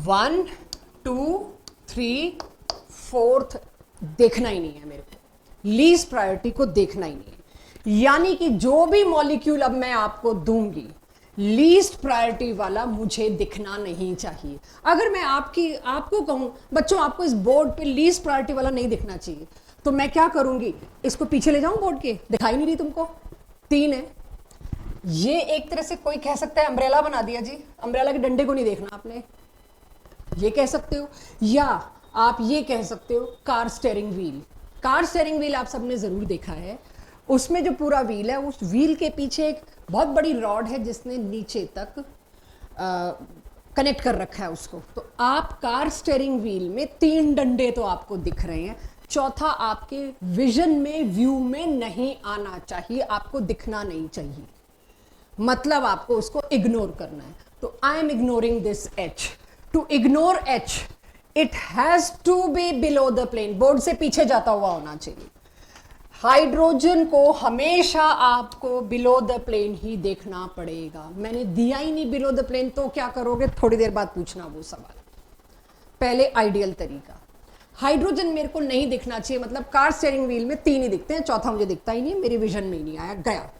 1 2 3 4 देखना ही नहीं है मेरे को, लीस्ट प्रायोरिटी को देखना ही नहीं है। यानी कि जो भी मॉलिक्यूल अब मैं आपको दूंगी, लीस्ट प्रायोरिटी वाला मुझे दिखना नहीं चाहिए। अगर मैं आपको कहूं बच्चों आपको इस बोर्ड पे लीस्ट प्रायोरिटी वाला नहीं दिखना चाहिए, तो मैं क्या करूंगी? इसको पीछे ले जाऊं बोर्ड के, दिखाई नहीं रही तुमको? 3 है, ये एक तरह से कोई कह सकता है अम्ब्रेला बना दिया जी, अम्ब्रेला के डंडे को नहीं देखना आपने, ये कह सकते हो। या आप ये कह सकते हो car steering wheel. Car steering wheel आप सबने जरूर देखा है, उसमें जो पूरा व्हील है, उस व्हील के पीछे एक बहुत बड़ी रॉड है जिसने नीचे तक कनेक्ट कर रखा है उसको। तो आप कार स्टेयरिंग व्हील में 3 डंडे तो आपको दिख रहे हैं, चौथा आपके विजन में, व्यू में नहीं आना चाहिए, आपको दिखना नहीं चाहिए, मतलब आपको उसको इग्नोर करना है। तो I am ignoring this H. To ignore H it has to be below the plane, board से पीछे जाता हुआ होना चाहिए। हाइड्रोजन को हमेशा आपको बिलो द प्लेन ही देखना पड़ेगा। मैंने दिया ही नहीं बिलो द प्लेन, तो क्या करोगे? थोड़ी देर बाद पूछना वो सवाल। पहले आइडियल तरीका, हाइड्रोजन मेरे को नहीं दिखना चाहिए, मतलब कार स्टीयरिंग व्हील में 3 ही दिखते हैं, चौथा मुझे दिखता ही नहीं, मेरी विजन में ही नहीं आया, गया।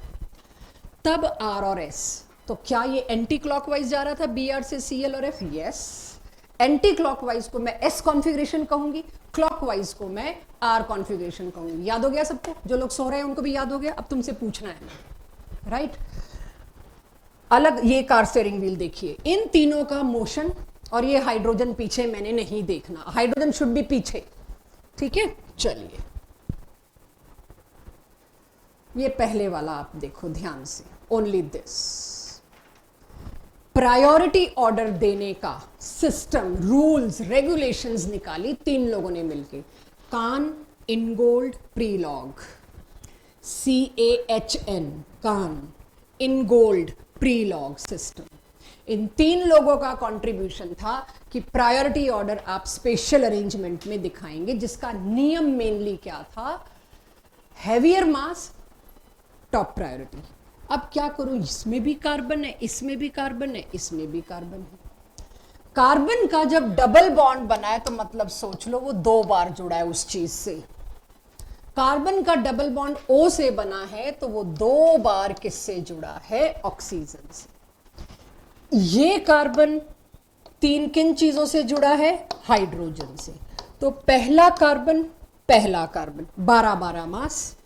तब आर और एस, तो क्या ये एंटी क्लॉकवाइज जा रहा था बी आर से सी एल और एफ? यस। एंटी क्लॉकवाइज को मैं एस कॉन्फ़िगरेशन कहूंगी, क्लॉकवाइज को मैं आर कॉन्फ़िगरेशन कहूंगी। याद हो गया सबको? जो लोग सो रहे हैं उनको भी याद हो गया? अब तुमसे पूछना है, राइट? अलग ये कार स्टीयरिंग व्हील देखिए, इन तीनों का मोशन, और ये हाइड्रोजन पीछे मैंने नहीं देखना, हाइड्रोजन शुड बी पीछे, ठीक है? चलिए ये पहले वाला आप देखो ध्यान से, ओनली दिस। प्रायोरिटी ऑर्डर देने का सिस्टम, रूल्स, रेगुलेशंस निकाली 3 लोगों ने मिलके, कान, इनगोल्ड, प्रीलॉग, CAHN, कान, इनगोल्ड, प्रीलॉग सिस्टम। इन 3 लोगों का कंट्रीब्यूशन था कि प्रायोरिटी ऑर्डर आप स्पेशल अरेंजमेंट में दिखाएंगे, जिसका नियम मेनली क्या था? हैवियर मास टॉप प्रायोरिटी। अब क्या करूं? इसमें भी कार्बन है, इसमें भी कार्बन है, इसमें भी कार्बन है। कार्बन का जब डबल बॉन्ड बना है तो मतलब सोच लो वो 2 बार जुड़ा है उस चीज से। कार्बन का डबल बॉन्ड O से बना है तो वो 2 बार किससे जुड़ा है? ऑक्सीजन से। ये कार्बन 3 किन चीजों से जुड़ा है? हाइड्रोजन से। तो पहला कार्बन 12-12 मास,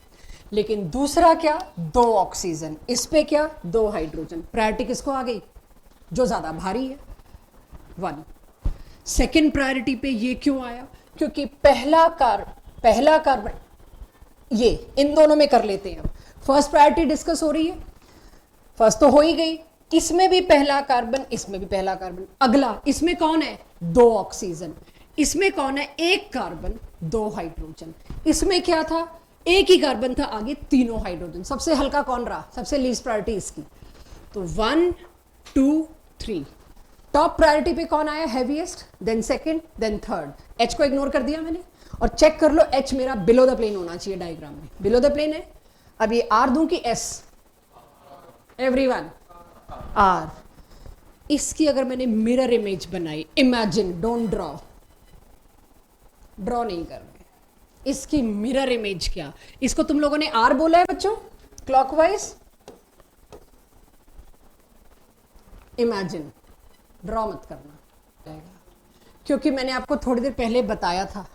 लेकिन दूसरा क्या? 2 ऑक्सीजन, इस पे क्या? 2 हाइड्रोजन। प्रायोरिटी किसको आ गई? जो ज्यादा भारी है, 1। सेकेंड प्रायोरिटी पे ये क्यों आया? क्योंकि पहला कार्बन, ये इन दोनों में कर लेते हैं। अब फर्स्ट प्रायोरिटी डिस्कस हो रही है, फर्स्ट तो हो ही गई, इसमें भी पहला कार्बन, इसमें भी पहला कार्बन। अगला, इसमें कौन है? 2 ऑक्सीजन। इसमें कौन है? 1 कार्बन 2 हाइड्रोजन। इसमें क्या था? 1 ही कार्बन था, आगे 3 हाइड्रोजन। सबसे हल्का कौन रहा? सबसे लीस्ट प्रायोरिटी इसकी। तो 1 2 3 टॉप प्रायोरिटी पे कौन आया? Heaviest, then second, then third. H को इग्नोर कर दिया मैंने, और चेक कर लो एच मेरा बिलो द प्लेन होना चाहिए डायग्राम में। बिलो द प्लेन है। अब ये आर दूं कि एस? Everyone are. इसकी अगर मैंने मिरर इमेज बनाई, इमेजिन, डोंट ड्रॉ नहीं कर रहे, इसकी मिरर इमेज क्या? इसको तुम लोगों ने आर बोला है बच्चों, क्लॉकवाइज। इमेजिन, ड्रॉ मत करना, क्योंकि मैंने आपको थोड़ी देर पहले बताया था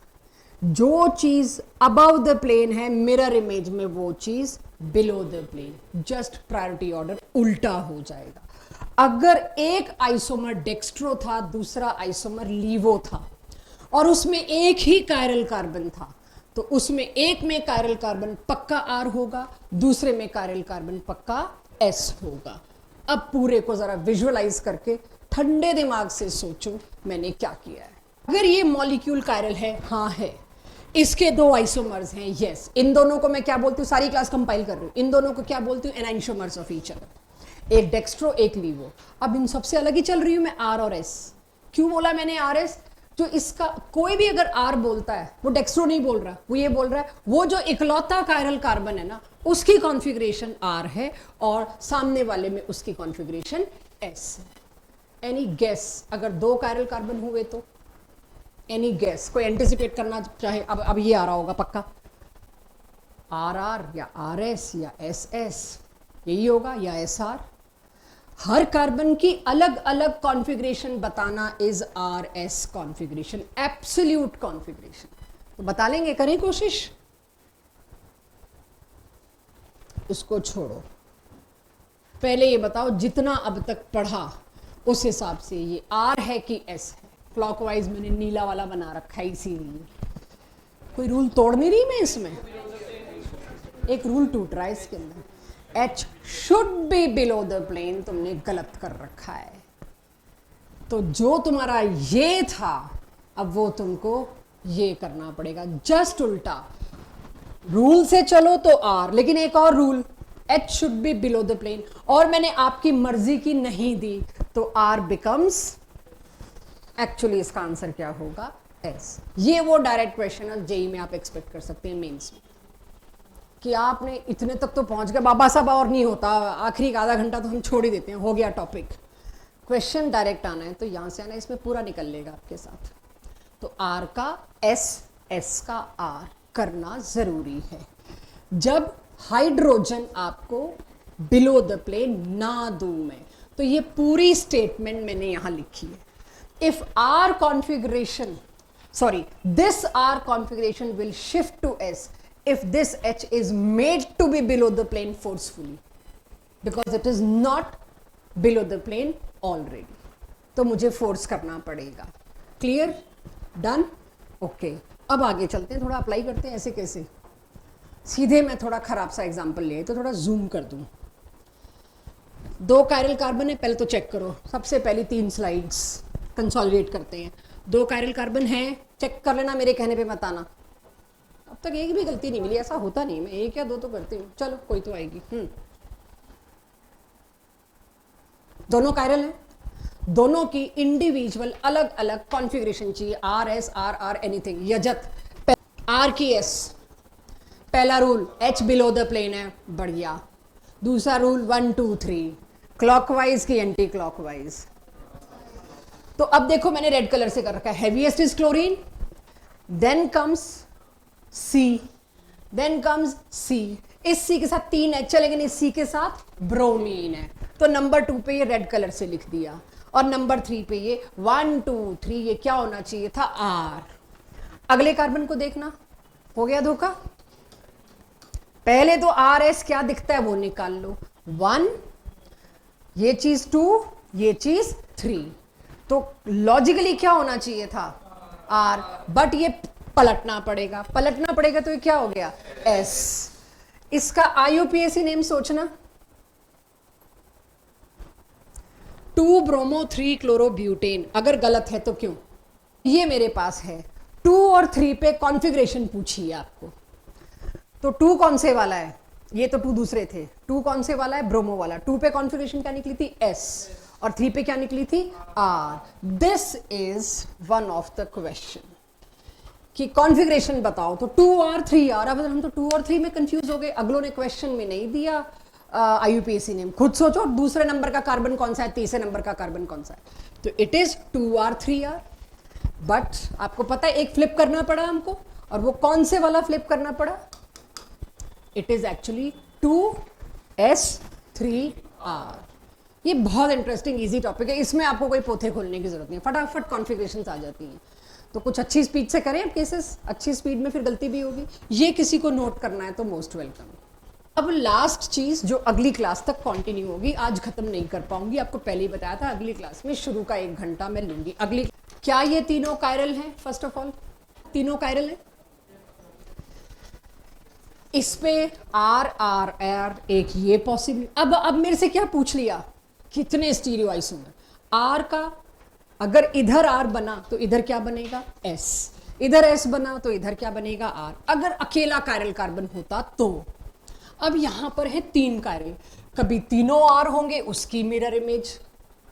जो चीज अबव द प्लेन है मिरर इमेज में, वो चीज below the plane, just priority order उल्टा हो जाएगा। अगर एक आइसोमर डेक्स्ट्रो था, दूसरा आइसोमर लीवो था, और उसमें एक ही कायरल कार्बन था, तो उसमें एक में कायरल कार्बन पक्का आर होगा, दूसरे में कायरल कार्बन पक्का एस होगा। अब पूरे को जरा विजुअलाइज करके ठंडे दिमाग से सोचो मैंने क्या किया है। अगर ये मॉलिक्यूल कायरल है, हाँ है, इसके दो आइसोमर्स हैं, यस, इन दोनों को मैं क्या बोलती हूँ, सारी क्लास कंपाइल कर रही हूँ, इन दोनों को क्या बोलती हूँ, एनाइंशोमर्स ऑफ ईच अदर, एक डेक्स्ट्रो एक लीवो। अब इन सबसे अलग ही चल रही हूँ मैं, आर और एस। क्यों बोला मैंने आर एस? जो इसका कोई भी अगर आर बोलता है वो डेक्स्ट्रो नहीं बोल रहा, वो ये बोल रहा है वो जो इकलौता कायरल कार्बन है ना, उसकी कॉन्फ़िगरेशन आर है और सामने वाले में उसकी कॉन्फ़िगरेशन एस है। एनी गेस, अगर दो कायरल कार्बन हुए तो एनी गेस, कोई एंटिसिपेट करना चाहे? अब ये आ रहा होगा पक्का, आर आर या आर एस या एस एस, यही होगा, या एस आर। हर कार्बन की अलग अलग कॉन्फ़िगरेशन बताना is R S configuration, absolute configuration. तो बता लेंगे, करें कोशिश। उसको छोड़ो, पहले ये बताओ जितना अब तक पढ़ा उस हिसाब से ये आर है कि एस है? क्लॉकवाइज मैंने नीला वाला बना रखा है इसीलिए। कोई रूल तोड़ नहीं रही मैं इसमें, एक रूल टूट रहा है इसके अंदर। H should be below the plane, तुमने गलत कर रखा है। तो जो तुम्हारा ये था अब वो तुमको ये करना पड़ेगा, जस्ट उल्टा। रूल से चलो तो R, लेकिन एक और rule, H should be below the plane, और मैंने आपकी मर्जी की नहीं दी तो R बिकम्स, एक्चुअली इसका आंसर क्या होगा, S। ये वो डायरेक्ट क्वेश्चन है जेई में आप एक्सपेक्ट कर सकते हैं, मेंस में, कि आपने इतने तक तो पहुंच गए बाबा साहब, और नहीं होता, आखिरी का आधा घंटा तो हम छोड़ ही देते हैं, हो गया टॉपिक। क्वेश्चन डायरेक्ट आना है तो यहां से आना, इसमें पूरा निकल लेगा आपके साथ। तो आर का एस, एस का आर करना जरूरी है। जब हाइड्रोजन आपको बिलो द प्लेन ना दूं मैं, तो ये पूरी स्टेटमेंट मैंने यहां लिखी है। If R configuration, sorry, this R configuration will shift to S if this H is made to be below the plane forcefully, because it is not below the plane already, तो मुझे फोर्स करना पड़ेगा। क्लियर? डन? ओके, अब आगे चलते हैं, थोड़ा अप्लाई करते हैं। ऐसे कैसे? सीधे मैं थोड़ा खराब सा एग्जांपल ले, तो थोड़ा जूम कर दूं। दो कायरल कार्बन है, पहले तो चेक करो, सबसे पहली 3 स्लाइड्स कंसोलिडेट करते हैं। दो कायरल कार्बन है, चेक कर लेना, मेरे कहने पे मत आना। अब तक एक भी गलती नहीं मिली, ऐसा होता नहीं, मैं एक या दो तो करती हूँ, चलो कोई तो आएगी। दोनों कायरल हैं, दोनों की इंडिविजुअल अलग अलग कॉन्फ़िगरेशन चाहिए, R S R R anything. यजत आर की एस, पहला rule H below the plane है, बढ़िया। दूसरा रूल 1 2 3 क्लॉकवाइज की एंटी क्लॉकवाइज। तो अब देखो मैंने रेड कलर से कर रखा है, heaviest is chlorine, then comes C, then comes C। इस C के साथ 3 H है, लेकिन इस C के साथ ब्रोमीन है, तो नंबर 2 पे ये रेड कलर से लिख दिया, और नंबर 3 पे ये 1 2 3 ये क्या होना चाहिए था, R। अगले कार्बन को देखना, हो गया धोखा। पहले तो R S क्या दिखता है वो निकाल लो, 1, ये चीज 2, ये चीज 3, तो लॉजिकली क्या होना चाहिए था, R, बट ये पलटना पड़ेगा, पलटना पड़ेगा, तो ये क्या हो गया, S। इसका IUPAC नेम सोचना, 2 ब्रोमो 3 क्लोरोब्यूटेन। अगर गलत है तो क्यों, ये मेरे पास है। 2 और 3 पे कॉन्फ़िगरेशन पूछी है आपको, तो 2 कौन से वाला है, ये तो 2 दूसरे थे, 2 कौन से वाला है, ब्रोमो वाला। 2 पे कॉन्फ़िगरेशन क्या निकली थी, S, और 3 पे क्या निकली थी, R। This is one of the question कि कॉन्फ़िगरेशन बताओ, तो 2R 3R। अब हम तो 2 और 3 में कंफ्यूज हो गए, अगलों ने क्वेश्चन में नहीं दिया IUPAC नेम, खुद सोचो दूसरे नंबर का कार्बन कौन सा है, तीसरे नंबर का कार्बन कौन सा है, तो it is 2R 3R। But आपको पता है एक फ्लिप करना पड़ा हमको, और वो कौन से वाला फ्लिप करना पड़ा, it is actually 2S 3R। ये बहुत इंटरेस्टिंग इजी टॉपिक है, इसमें आपको कोई पोथे खोलने की जरूरत नहीं है, फटाफट कॉन्फ़िगरेशंस आ जाती हैं। तो कुछ अच्छी स्पीड से करें अब केसेस, अच्छी स्पीड में फिर गलती भी होगी, ये किसी को नोट करना है तो मोस्ट वेलकम। अब लास्ट चीज जो अगली क्लास तक कंटिन्यू होगी, आज खत्म नहीं कर पाऊंगी, आपको पहले ही बताया था अगली क्लास में शुरू का 1 घंटा मैं लूंगी। अगली क्या ये तीनों कायरल हैं? फर्स्ट ऑफ ऑल तीनों कायरल हैं। इस पे आर आर आर एक ये पॉसिबल। अब मेरे से क्या पूछ लिया, कितने स्टीरियो आइसोमर? आर का अगर इधर आर बना तो इधर क्या बनेगा? एस। इधर एस बना तो इधर क्या बनेगा? आर। अगर अकेला कायरल कार्बन होता तो। अब यहां पर है 3 कायरल, कभी तीनों आर होंगे, उसकी mirror image.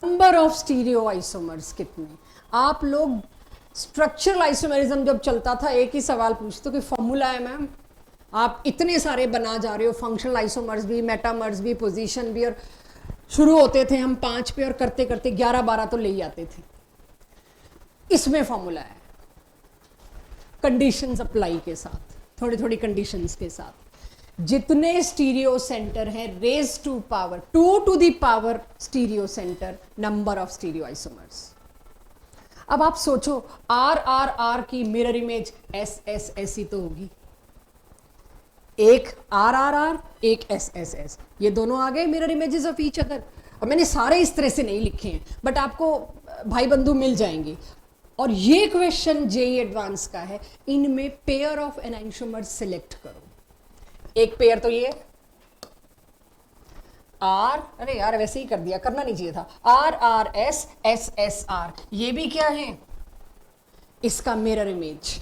Number of stereo isomers कितने? आप लोग स्ट्रक्चरल आइसोमेरिज्म जब चलता था एक ही सवाल पूछते कि फॉर्मूला है मैम, आप इतने सारे बना जा रहे हो, फंक्शनल आइसोमर्स भी, मेटामर्स भी, पोजीशन भी, और शुरू होते थे हम 5 पे और करते करते 11-12 तो ले ही आते थे। इसमें फॉर्मूला है कंडीशंस अप्लाई के साथ, थोड़ी थोड़ी कंडीशंस के साथ। जितने स्टीरियो सेंटर है raise to power 2 to the power stereocentre number of stereoisomers. अब आप सोचो आर आर आर की mirror image S S S ही तो होगी, एक आर आर आर एक एस एस एस, ये दोनों आ गए mirror images of each other. अब मैंने सारे इस तरह से नहीं लिखे हैं बट आपको भाई बंधु मिल जाएंगे। और ये क्वेश्चन जेईई एडवांस का है, इनमें पेयर ऑफ एनाइंशोमर्स सिलेक्ट करो। एक पेयर तो ये आर, अरे यार वैसे ही कर दिया, करना नहीं चाहिए था, R R S S S R, ये भी क्या है? इसका mirror image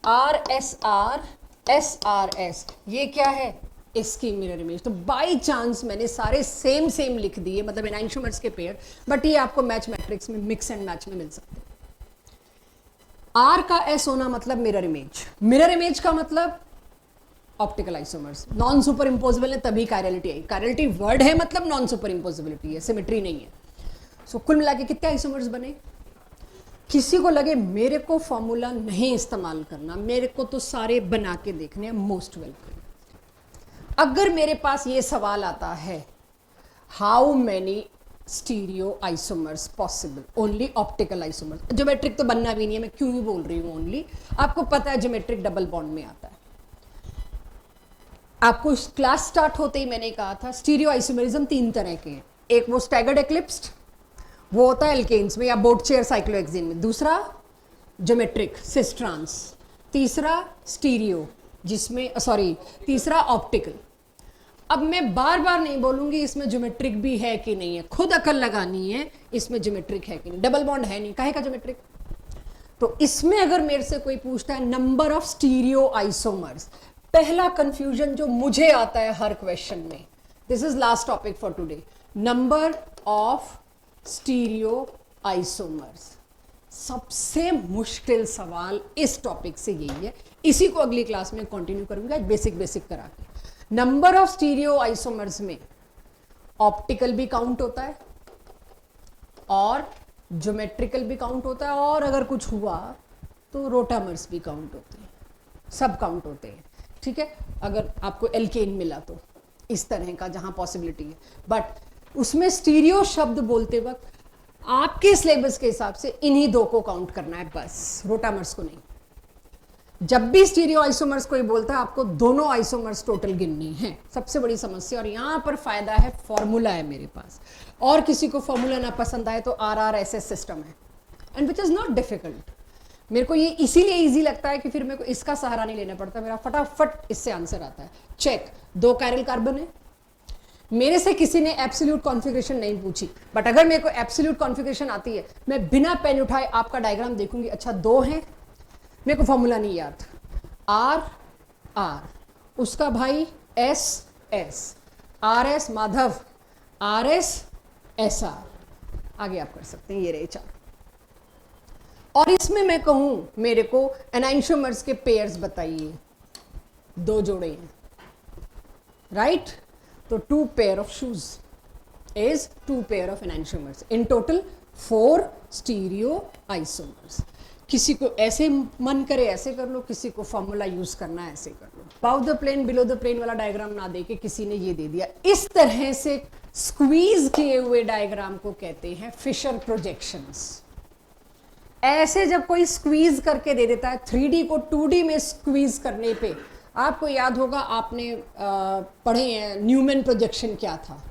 R S R S R S, ये क्या है? इसकी मिरर इमेज। तो बाय चांस मैंने सारे सेम सेम लिख दिए, मतलब एनाइंशोमर्स के पेयर, बट ये आपको मैच मैट्रिक्स में मिक्स एंड मैच में मिल सकते हैं। आर का एस होना मतलब मिरर इमेज, मिरर इमेज का मतलब ऑप्टिकल आइसोमर्स। नॉन सुपर इंपोजिबल है तभी कायरलिटी आई, कायरलिटी वर्ड है मतलब नॉन सुपर इंपोजिबिलिटी है, सिमेट्री नहीं है। सो कुल मिला के कितने आइसोमर्स बने? किसी को लगे मेरे को फॉर्मूला नहीं इस्तेमाल करना, मेरे को तो सारे बना के देखने हैं, मोस्ट वेलकम। अगर मेरे पास ये सवाल आता है how many stereo isomers possible, only optical isomers, geometric तो बनना भी नहीं है, मैं क्यों भी बोल रही हूँ ओनली, आपको पता है ज्योमेट्रिक डबल बॉन्ड में आता है। आपको क्लास स्टार्ट होते ही मैंने कहा था स्टीरियो आइसोमेरिज्म 3 तरह के हैं, एक वो स्टैगर्ड एक्लिप्स्ड, वो होता है एल्केन्स में या बोट चेयर साइक्लोहेक्सेन में, दूसरा ज्योमेट्रिक सिस ट्रांस, तीसरा स्टीरियो जिसमें तीसरा ऑप्टिकल। अब मैं बार बार नहीं बोलूंगी इसमें ज्योमेट्रिक भी है कि नहीं है, खुद अकल लगानी है इसमें ज्योमेट्रिक है कि नहीं। डबल बॉन्ड है नहीं, काहे का ज्योमेट्रिक? तो इसमें अगर मेरे से कोई पूछता है नंबर ऑफ स्टीरियो आइसोमर्स, पहला कंफ्यूजन जो मुझे आता है हर क्वेश्चन में, this is last topic for today, number of stereo isomers. सबसे मुश्किल सवाल इस टॉपिक से यही है, इसी को अगली क्लास में कंटिन्यू करूंगा बेसिक करा के। नंबर ऑफ स्टीरियो आइसोमर्स में ऑप्टिकल भी काउंट होता है और ज्योमेट्रिकल भी काउंट होता है, और अगर कुछ हुआ तो रोटामर्स भी काउंट होते हैं, सब काउंट होते हैं। ठीक है, अगर आपको एल्केन मिला तो इस तरह का जहां पॉसिबिलिटी है, बट उसमें स्टीरियो शब्द बोलते वक्त आपके सिलेबस के हिसाब से इन्हीं 2 को काउंट करना है बस, रोटामर्स को नहीं। जब भी स्टीरियो आइसोमर्स कोई बोलता है आपको दोनों आइसोमर्स टोटल गिननी है, सबसे बड़ी समस्या। और यहां पर फायदा है, फॉर्मूला है मेरे पास, और किसी को फॉर्मूला ना पसंद आए तो RRSS सिस्टम है, and which is not difficult. मेरे को ये इसीलिए इजी लगता है कि फिर मेरे को इसका सहारा नहीं लेना पड़ता, मेरा फटाफट इससे आंसर आता है। चेक, 2 कायरल कार्बन है, मेरे से किसी ने एब्सोल्यूट कॉन्फ़िगरेशन नहीं पूछी, बट अगर मेरे को एब्सोल्यूट कॉन्फ़िगरेशन आती है, मैं बिना पेन उठाए आपका डायग्राम देखूंगी, अच्छा 2 हैं, मेरे को फॉर्मूला नहीं याद, आर आर, उसका भाई S S, R S Madhav, are S S are, आगे आप कर सकते हैं, ये रहे 4। और इसमें मैं कहूं मेरे को एनाइंशोमर्स के पेयर्स बताइए, 2 जोड़े हैं, राइट? तो 2 pair of shoes is 2 pair of enantiomers, in total 4 stereoisomers. किसी को ऐसे मन करे ऐसे कर लो, किसी को फॉर्मूला यूज करना है ऐसे कर लो। About the plane below the plane वाला डायग्राम ना देके किसी ने ये दे दिया, इस तरह से स्क्वीज किए हुए डायग्राम को कहते हैं फिशर प्रोजेक्शंस। ऐसे जब कोई स्क्वीज करके दे देता है, 3D को 2D में स्क्वीज करने पे, आपको याद होगा आपने पढ़े हैं न्यूमैन प्रोजेक्शन क्या था,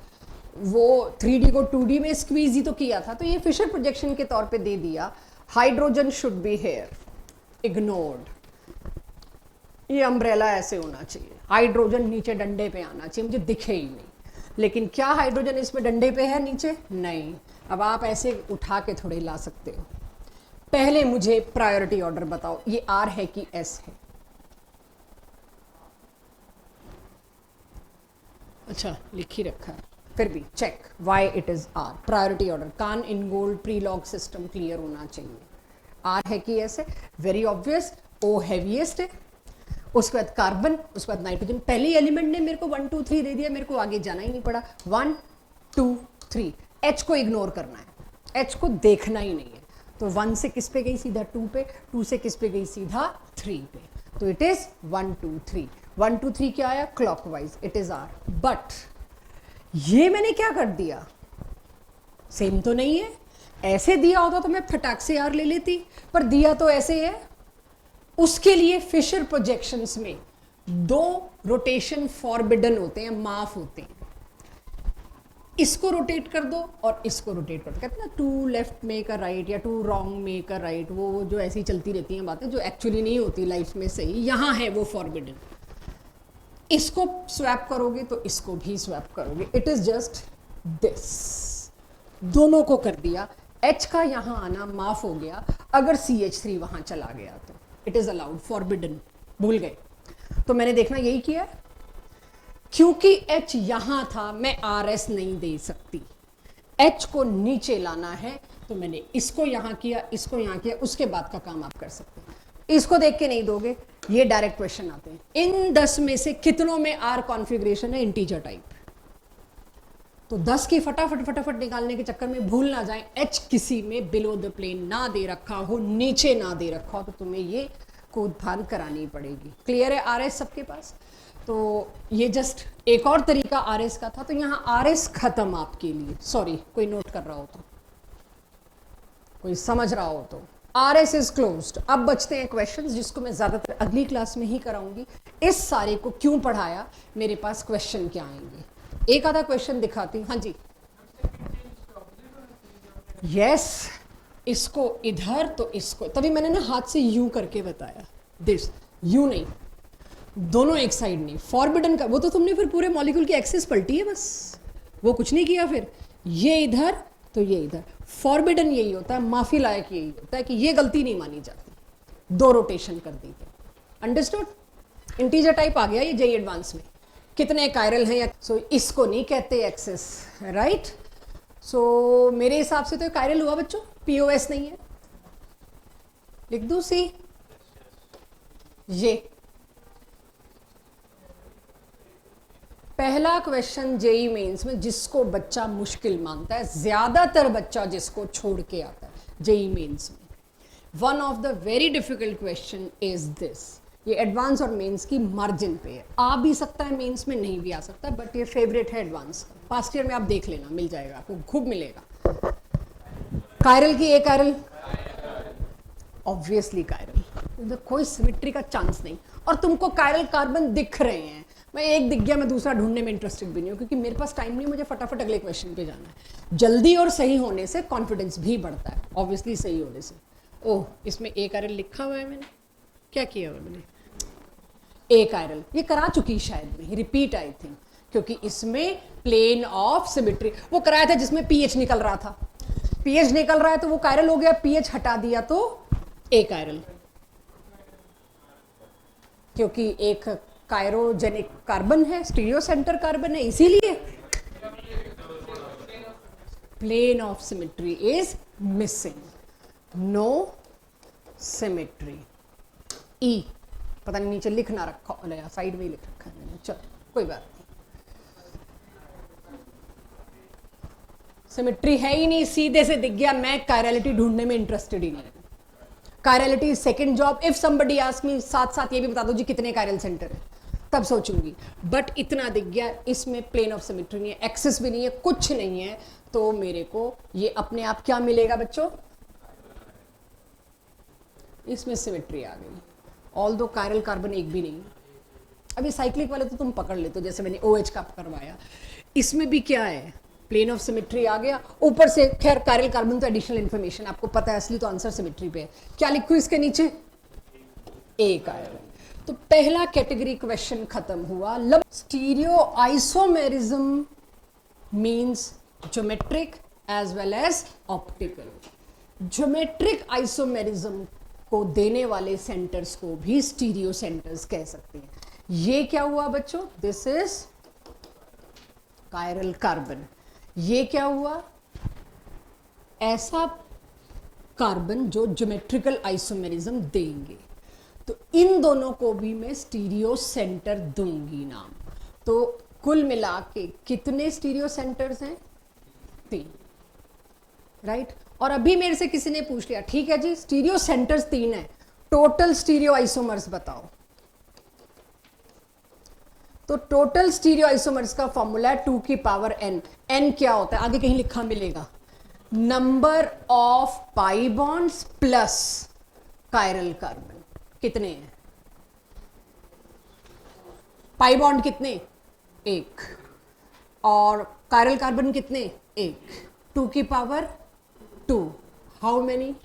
वो 3D को 2D में स्क्वीज ही तो किया था। तो ये फिशर प्रोजेक्शन के तौर पे दे दिया, hydrogen should be here, ignored. ये अम्ब्रेला ऐसे होना चाहिए, हाइड्रोजन नीचे डंडे पे आना चाहिए, मुझे दिखे ही नहीं। लेकिन क्या हाइड्रोजन इसमें डंडे पे है नीचे? नहीं। अब आप ऐसे उठा के थोड़े ला सकते हो। पहले मुझे प्रायोरिटी ऑर्डर बताओ, ये आर है कि एस है? अच्छा लिख ही रखा है, फिर भी check why it is R. Priority order, Cahn Ingold Prelog system clear होना चाहिए। आर है कि एस है? वेरी ऑब्वियस, ओ हैवीएस्ट है, उसके बाद कार्बन, उसके बाद नाइट्रोजन। पहले एलिमेंट ने मेरे को 1 2 3 दे दिया, मेरे को आगे जाना ही नहीं पड़ा। 1 2 3, एच को इग्नोर करना है, एच को देखना ही नहीं है। तो 1 से किस पे गई? सीधा 2 पे। 2 से किस पे गई? सीधा 3 पे। तो इट इज 1 2 3। 1 2 3 क्या आया? Clockwise, it is R. But ये मैंने क्या कर दिया? सेम तो नहीं है। ऐसे दिया होता तो मैं फटाक से आर ले लेती, पर दिया तो ऐसे है। उसके लिए फिशर प्रोजेक्शंस में 2 रोटेशन फॉरबिडन होते हैं, माफ होते हैं। इसको रोटेट कर दो और इसको रोटेट कर दो। कहते हैं ना 2 लेफ्ट मेक अ राइट या 2 रॉन्ग मेक अ राइट, वो जो ऐसी चलती रहती हैं बातें जो एक्चुअली नहीं होती लाइफ में सही, यहाँ है वो फॉरबिडन। इसको स्वैप करोगे तो इसको भी स्वैप करोगे। इट इज जस्ट दिस, दोनों को कर दिया। H का यहाँ आना माफ हो गया, अगर CH3 वहां चला गया तो इट इज अलाउड, फॉरबिडन भूल गए। तो मैंने देखना यही किया, क्योंकि H यहां था मैं RS नहीं दे सकती, H को नीचे लाना है, तो मैंने इसको यहां किया, इसको यहां किया, उसके बाद का काम आप कर सकते हैं। इसको देख के नहीं दोगे, ये डायरेक्ट क्वेश्चन आते हैं। इन 10 में से कितनों में R कॉन्फ़िगरेशन है इंटीजर टाइप? तो 10 की फटाफट फटाफट निकालने के चक्कर में भूल ना जाए H किसी में बिलो द प्लेन ना दे रखा हो, नीचे ना दे रखा हो, तो तुम्हें ये कूद फांद करानी पड़ेगी। क्लियर है RS सबके पास? तो ये जस्ट एक और तरीका RS का था। तो यहाँ RS खत्म आपके लिए। सॉरी, कोई नोट कर रहा हो तो, कोई समझ रहा हो तो, RS इज क्लोज्ड। अब बचते हैं क्वेश्चंस, जिसको मैं ज्यादातर अगली क्लास में ही कराऊंगी। इस सारे को क्यों पढ़ाया, मेरे पास क्वेश्चन क्या आएंगे, एक आधा क्वेश्चन दिखाती हूँ। हाँ जी, यस, इसको इधर तो इसको, तभी मैंने ना हाथ से यू करके बताया, दिस यू नहीं, दोनों एक साइड नहीं। फॉरबिडन का वो तो तुमने फिर पूरे मॉलिक्यूल की एक्सिस पलटी है बस, वो कुछ नहीं किया। फिर ये इधर तो ये इधर। फॉरबिडन यही होता है, माफी लायक यही होता है कि ये गलती नहीं मानी जाती, 2 रोटेशन कर दी थे। अंडरस्टूड? इंटीजर टाइप आ गया ये जेई एडवांस में, कितने कायरल हैं या सो इसको नहीं कहते एक्सेस, राइट? सो मेरे हिसाब से तो कायरल हुआ बच्चों, पीओएस नहीं है। लिख दूं सी? ये पहला क्वेश्चन जेई मेंस में जिसको बच्चा मुश्किल मानता है, ज्यादातर बच्चा जिसको छोड़ के आता है जेई मेंस में, one of the very difficult question is this. ये एडवांस और मेंस की मार्जिन पे है, आ भी सकता है मेंस में, नहीं भी आ सकता, बट ये फेवरेट है एडवांस का। पास्ट ईयर में आप देख लेना, मिल जाएगा आपको, खूब मिलेगा। कायरल की एक कायरल, ऑब्वियसली कायरल, कोई सिमेट्री का चांस नहीं। और तुमको कायरल कार्बन दिख रहे हैं, मैं एक दिख गया, मैं दूसरा ढूंढने में इंटरेस्टेड भी नहीं हूँ, क्योंकि मेरे पास टाइम नहीं, मुझे फटाफट अगले क्वेश्चन पे जाना है। जल्दी और सही होने से कॉन्फिडेंस भी बढ़ता है, ऑब्वियसली सही होने से। ओह, इसमें एक आयरल लिखा हुआ है, मैंने क्या किया हुआ है? मैंने एक आयरल ये करा चुकी शायद में, रिपीट आई थिंक, क्योंकि इसमें प्लेन ऑफ सिमेट्री वो कराया था जिसमें पीएच निकल रहा था। पीएच निकल रहा है तो वो कायरल हो गया, पीएच हटा दिया तो एक आयरल, क्योंकि एक कायरोजेनिक कार्बन है, स्टीरियो सेंटर कार्बन है, इसीलिए plane of symmetry is missing, no symmetry. ई पता नहीं नीचे लिख ना रखा, साइड में ही लिख रखा है मैंने, चलो कोई बात नहीं। सिमेट्री है ही नहीं, सीधे से दिख गया, मैं कायरलिटी ढूंढने में इंटरेस्टेड ही नहीं। Chirality is second job. If somebody ask me साथ साथ ये भी बता दो जी कितने कायरल सेंटर है, तब सोचूंगी, बट इतना दिख गया, इसमें प्लेन ऑफ सिमेट्री नहीं है, एक्सिस भी नहीं है, कुछ नहीं है, तो मेरे को ये अपने आप क्या मिलेगा बच्चों? इसमें सिमेट्री आ गई, ऑल दो कायरल कार्बन एक भी नहीं। अभी साइक्लिक वाले तो तुम पकड़ लेते हो, जैसे मैंने OH का करवाया, इसमें भी क्या है, प्लेन ऑफ सिमेट्री आ गया। ऊपर से खैर कायरल कार्बन तो एडिशनल इंफॉर्मेशन आपको पता है, असली तो आंसर सिमेट्री पे है। क्या लिखूं इसके नीचे, एक आयरन। तो पहला कैटेगरी क्वेश्चन खत्म हुआ। Stereo isomerism means geometric as well as optical. Geometric isomerism को देने वाले सेंटर्स को भी स्टीरियो सेंटर्स कह सकते हैं। ये क्या हुआ बच्चों, दिस इज कायरल कार्बन। ये क्या हुआ, ऐसा कार्बन जो ज्योमेट्रिकल आइसोमेरिज्म देंगे। तो इन दोनों को भी मैं स्टीरियो सेंटर दूंगी नाम। तो कुल मिला के कितने स्टीरियो सेंटर्स हैं, 3, राइट। और अभी मेरे से किसी ने पूछ लिया, ठीक है जी स्टीरियो सेंटर्स 3 है, टोटल स्टीरियो आइसोमर्स बताओ। तो टोटल स्टीरियो आइसोमर्स का फॉर्मूला है 2 की पावर n। n क्या होता है, आगे कहीं लिखा मिलेगा, number of pi bonds plus chiral carbon. कितने हैं पाई बॉन्ड, कितने, 1, और कायरल कार्बन कितने, 1, 2 की power 2। How many,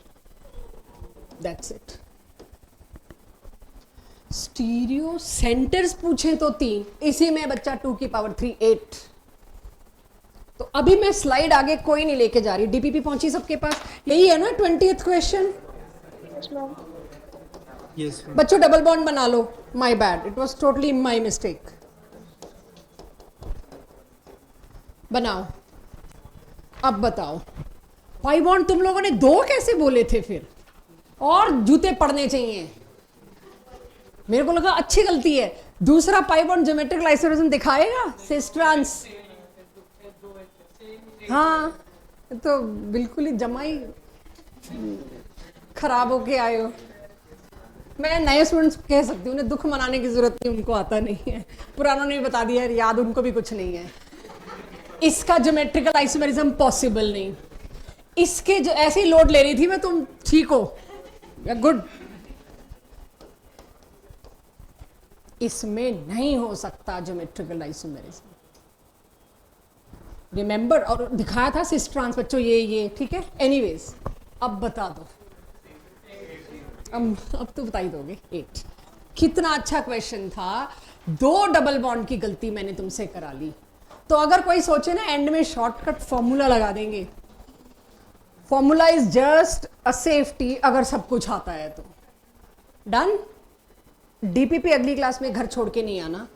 that's it. Stereo centres पूछे तो 3, इसी में बच्चा 2 की पावर 3, 8। तो अभी मैं स्लाइड आगे कोई नहीं लेके जा रही, डीपीपी पहुंची सबके पास, यही है ना 20th क्वेश्चन। Yes, बच्चों डबल बॉन्ड बना लो, my bad, it was totally my mistake. बनाओ, अब बताओ पाई बॉन्ड तुम लोगों ने 2 कैसे बोले थे फिर, और जूते पड़ने चाहिए। मेरे को लगा अच्छी गलती है, दूसरा पाई बॉन्ड ज्योमेट्रिकल आइसोमेरिज्म दिखाएगा सिस ट्रांस। हाँ तो बिल्कुल ही जमा ही खराब होके आए हो। मैं नए स्टूडेंट्स कह सकती हूँ, उन्हें दुख मनाने की जरूरत नहीं, उनको आता नहीं है, पुरानों ने भी बता दिया है, याद उनको भी कुछ नहीं है। इसका ज्योमेट्रिकल आइसोमेरिज्म पॉसिबल नहीं, इसके जो ऐसे ही लोड ले रही थी मैं, तुम ठीक हो, गुड। इसमें नहीं हो सकता ज्योमेट्रिकल आइसोमेरिज्म, रिमेंबर। और दिखाया था सिस ट्रांस बच्चों, ये ठीक है। एनीवेज अब बता दो, अब तो बता ही दोगे। 8 कितना अच्छा क्वेश्चन था, 2 डबल बॉन्ड की गलती मैंने तुमसे करा ली। तो अगर कोई सोचे ना एंड में शॉर्टकट फॉर्मूला लगा देंगे, formula is just a safety, अगर सब कुछ आता है तो। डन। डीपीपी अगली क्लास में घर छोड़ के नहीं आना,